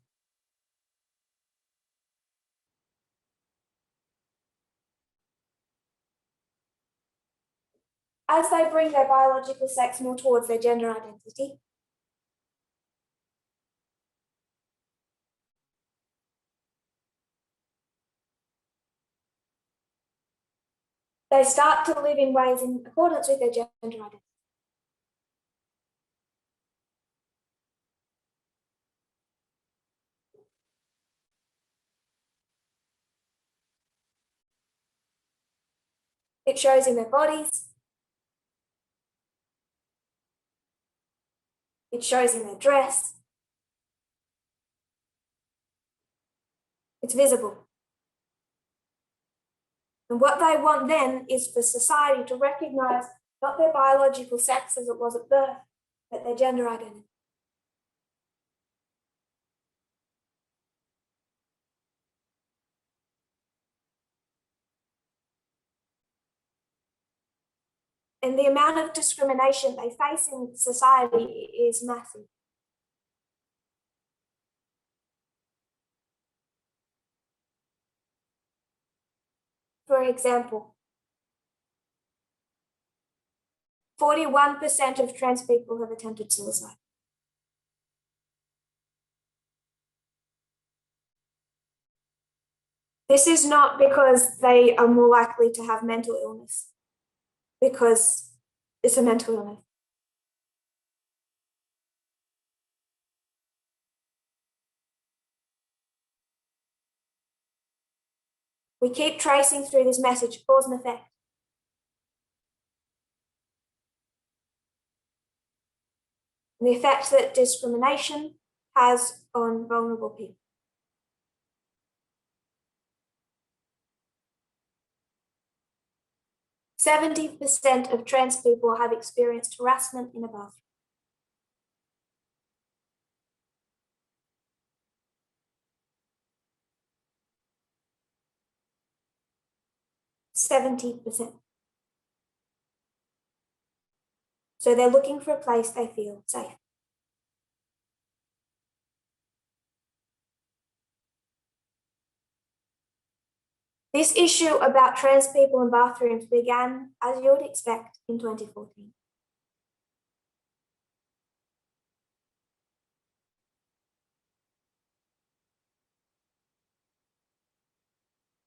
As they bring their biological sex more towards their gender identity, they start to live in ways in accordance with their gender identity. It shows in their bodies. It shows in their dress. It's visible. And what they want then is for society to recognize not their biological sex as it was at birth, but their gender identity. And the amount of discrimination they face in society is massive. For example, 41% of trans people have attempted suicide. This is not because they are more likely to have mental illness, because it's a mental illness. We keep tracing through this message, cause and effect. And the effect that discrimination has on vulnerable people. %70 of trans people have experienced harassment in a bathroom. %70%. So they're looking for a place they feel safe. This issue about trans people in bathrooms began, as you would expect, in 2014.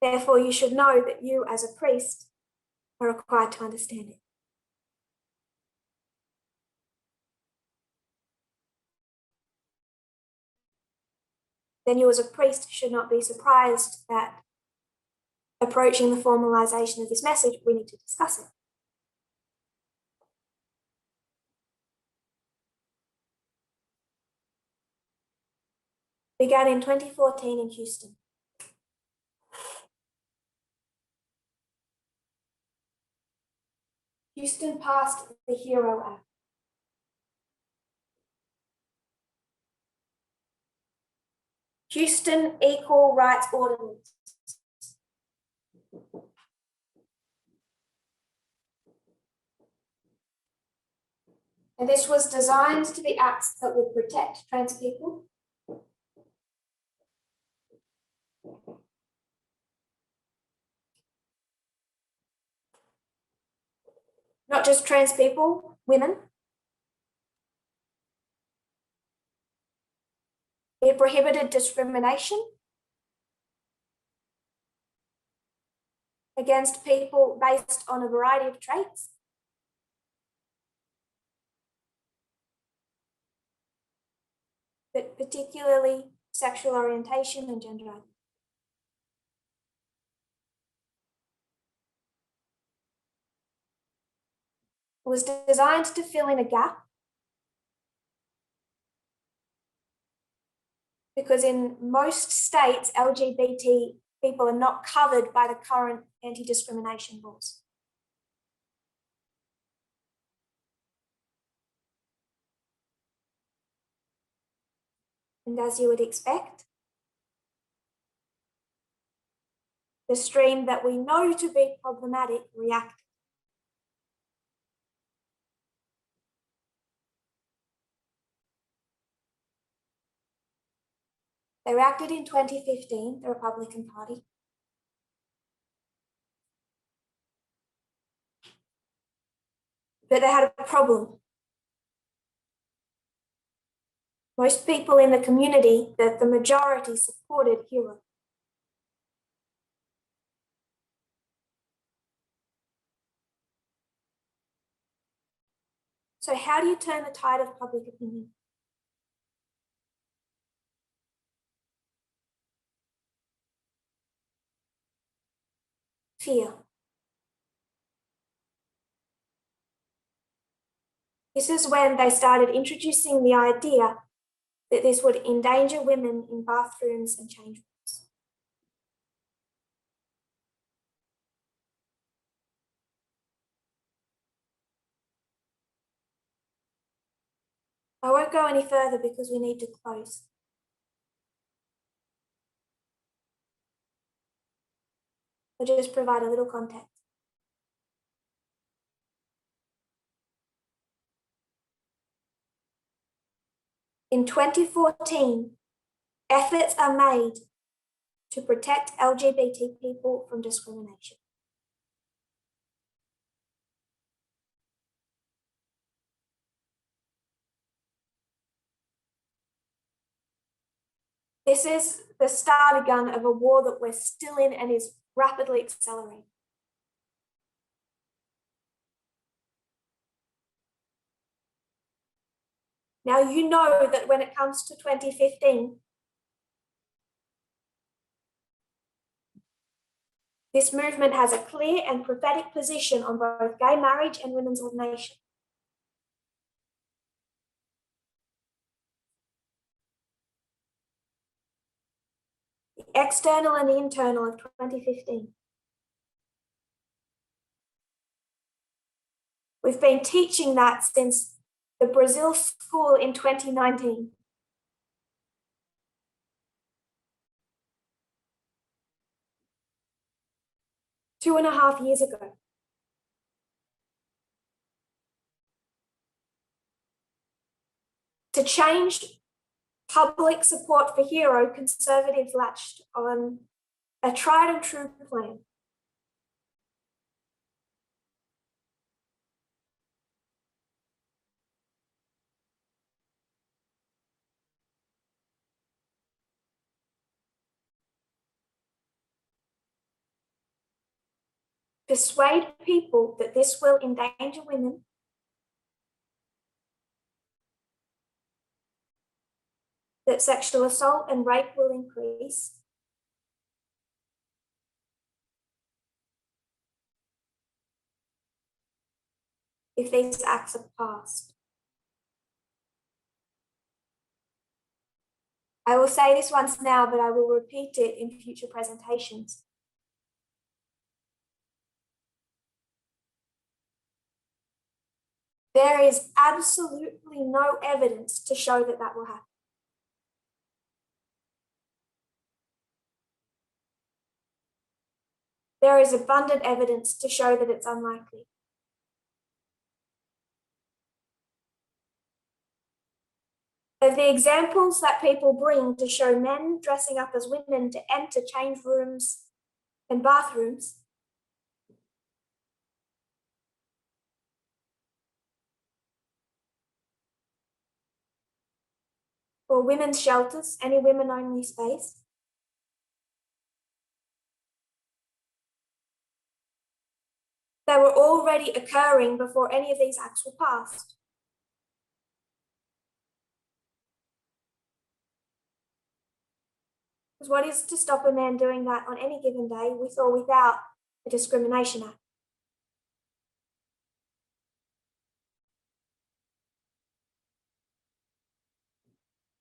Therefore, you should know that you, as a priest, are required to understand it. Then you, as a priest, should not be surprised that approaching the formalization of this message, we need to discuss it. Began in 2014 in Houston. Houston passed the HERO Act. Houston Equal Rights Ordinance. And this was designed to be acts that would protect trans people, not just trans people, women. It prohibited discrimination against people based on a variety of traits. But particularly sexual orientation and gender identity. It was designed to fill in a gap because in most states, LGBT people are not covered by the current anti-discrimination laws. And as you would expect, the stream that we know to be problematic reacted. They reacted in 2015, the Republican Party. But they had a problem. Most people in the community, that the majority supported HERO. So how do you turn the tide of public opinion? Fear. This is when they started introducing the idea that this would endanger women in bathrooms and change rooms. I won't go any further because we need to close. I'll just provide a little context. In 2014, efforts are made to protect LGBT people from discrimination. This is the starter gun of a war that we're still in and is rapidly accelerating. Now, you know that when it comes to 2015, this movement has a clear and prophetic position on both gay marriage and women's ordination. The external and the internal of 2015. We've been teaching that since the Brazil school in 2019. Two and a half years ago. To change public support for Hero, Conservatives latched on a tried and true plan. Persuade people that this will endanger women, that sexual assault and rape will increase, if these acts are passed. I will say this once now, but I will repeat it in future presentations. There is absolutely no evidence to show that that will happen. There is abundant evidence to show that it's unlikely. Of the examples that people bring to show men dressing up as women to enter change rooms and bathrooms, or women's shelters, any women-only space, they were already occurring before any of these acts were passed. Because what is to stop a man doing that on any given day, with or without a discrimination act?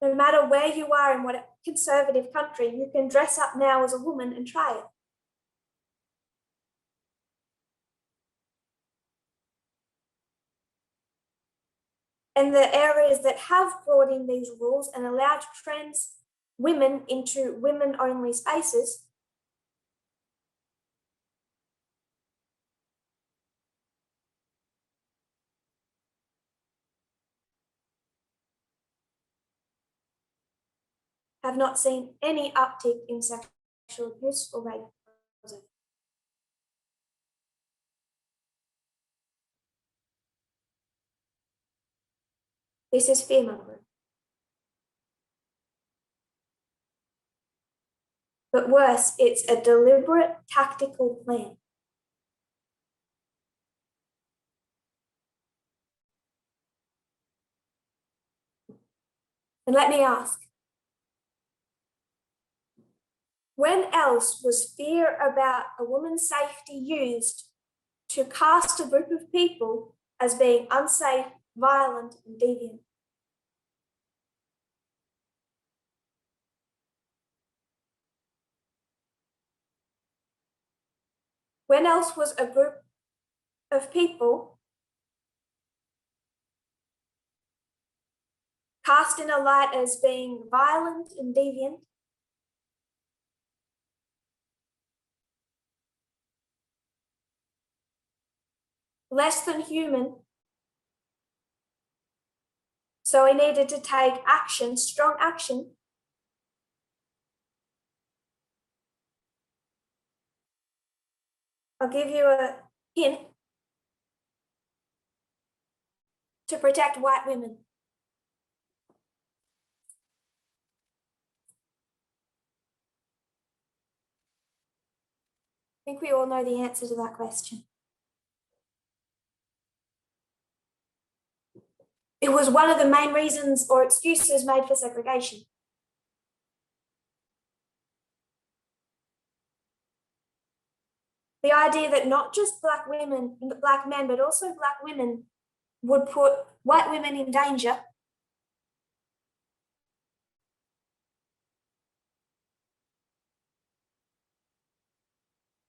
No matter where you are in what conservative country, you can dress up now as a woman and try it. And the areas that have brought in these rules and allowed trans women into women-only spaces have not seen any uptick in sexual abuse or rape. This is fear-mongering. But worse, it's a deliberate tactical plan. And let me ask, when else was fear about a woman's safety used to cast a group of people as being unsafe, violent, and deviant? When else was a group of people cast in a light as being violent and deviant, less than human, So we needed to take action, strong action. I'll give you a hint. To protect white women. I think we all know the answer to that question. It was one of the main reasons or excuses made for segregation. The idea that not just black women, black men, but also black women would put white women in danger.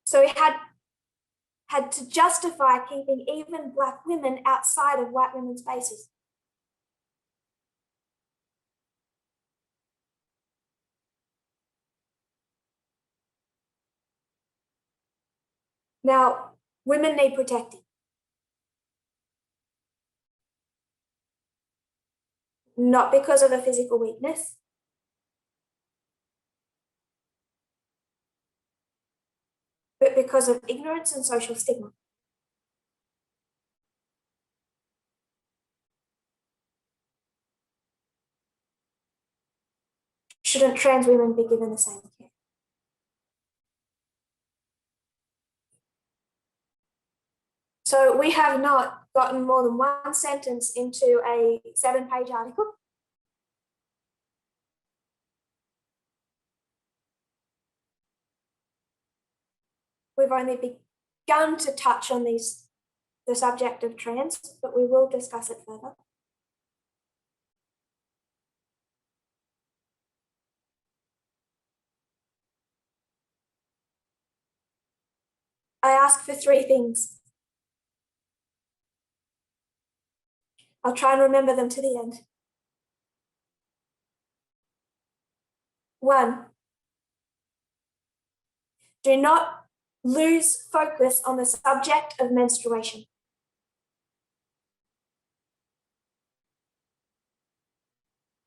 So it had to justify keeping even black women outside of white women's spaces. Now, women need protecting. Not because of a physical weakness, but because of ignorance and social stigma. Shouldn't trans women be given the same care? So we have not gotten more than one sentence into a 7-page article. We've only begun to touch on the subject of trans, but we will discuss it further. I ask for 3 things. I'll try and remember them to the end. 1, do not lose focus on the subject of menstruation.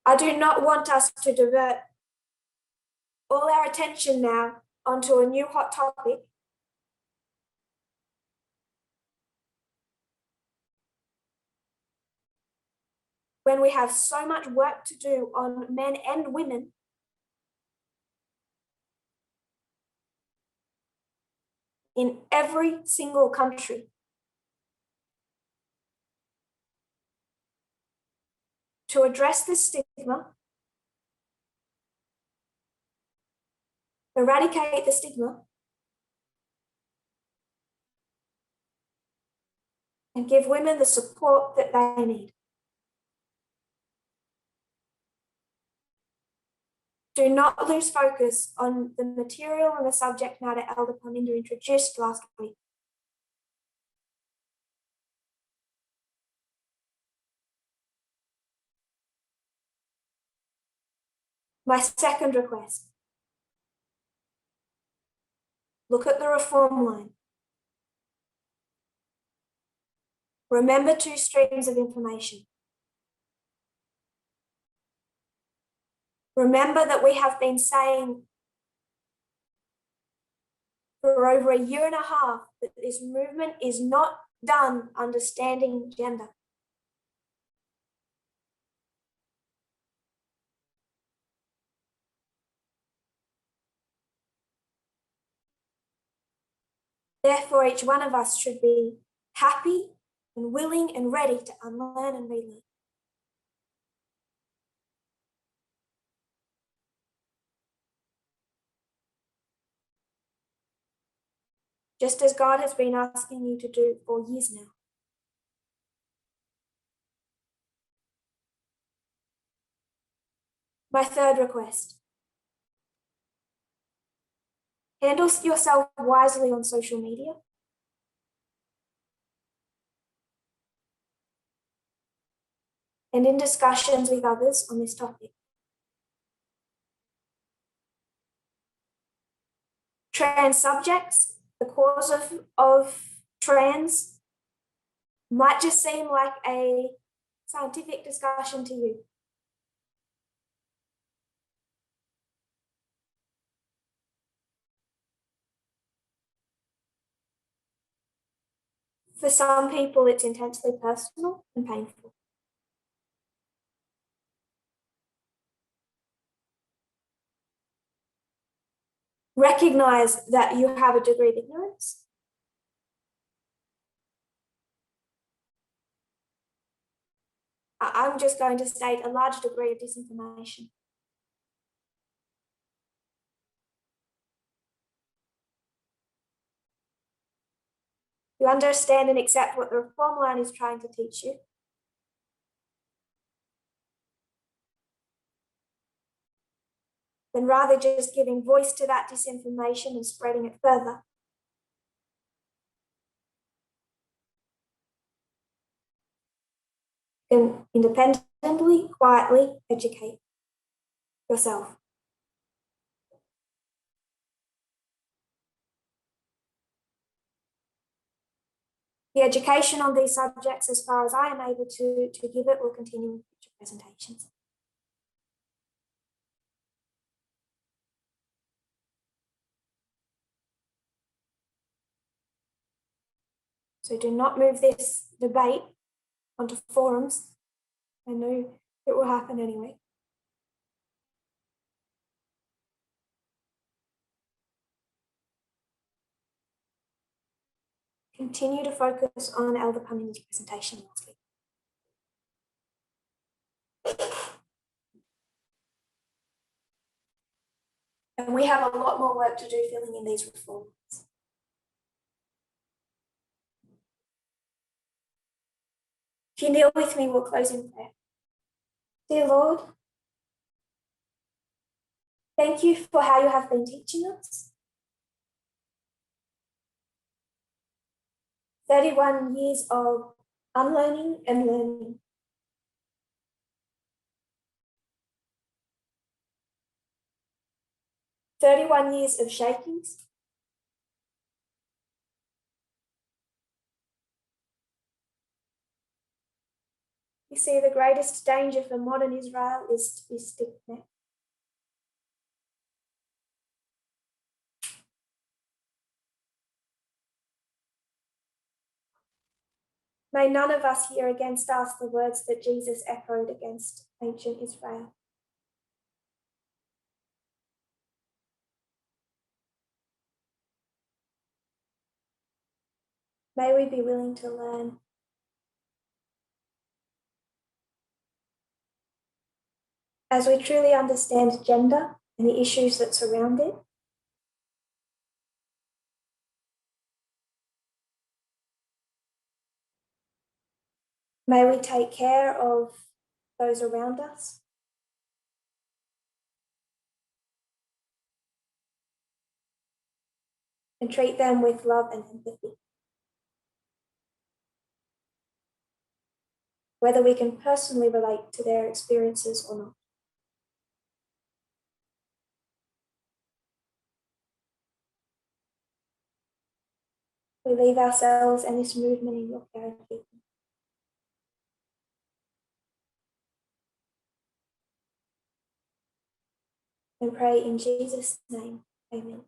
I do not want us to divert all our attention now onto a new hot topic when we have so much work to do on men and women in every single country to address this stigma, eradicate the stigma, and give women the support that they need. Do not lose focus on the material and the subject matter Elder Pominder introduced last week. My second request, look at the reform line. Remember 2 streams of information. Remember that we have been saying for over 1.5 years that this movement is not done understanding gender. Therefore, each one of us should be happy and willing and ready to unlearn and relearn. Just as God has been asking you to do for years now. My third request, handle yourself wisely on social media. And in discussions with others on this topic. Trans subjects, the cause of trans might just seem like a scientific discussion to you? For some people, it's intensely personal and painful. Recognize that you have a degree of ignorance. I'm just going to state a large degree of disinformation. You understand and accept what the reform line is trying to teach you. Then rather just giving voice to that disinformation and spreading it further. And independently, quietly educate yourself. The education on these subjects, as far as I am able to give it, will continue in future presentations. So do not move this debate onto forums. I know it will happen anyway. Continue to focus on Elder Cummings' presentation last week. And we have a lot more work to do filling in these reforms. If you kneel with me, we'll close in prayer. Dear Lord, thank you for how you have been teaching us. 31 years of unlearning and learning. "31 years of shakings. You see, the greatest danger for modern Israel is to be stiff-necked. May none of us hear against us the words that Jesus echoed against ancient Israel. May we be willing to learn. As we truly understand gender and the issues that surround it, may we take care of those around us. And treat them with love and empathy. Whether we can personally relate to their experiences or not. We leave ourselves and this movement in your care and keeping. And pray in Jesus' name. Amen.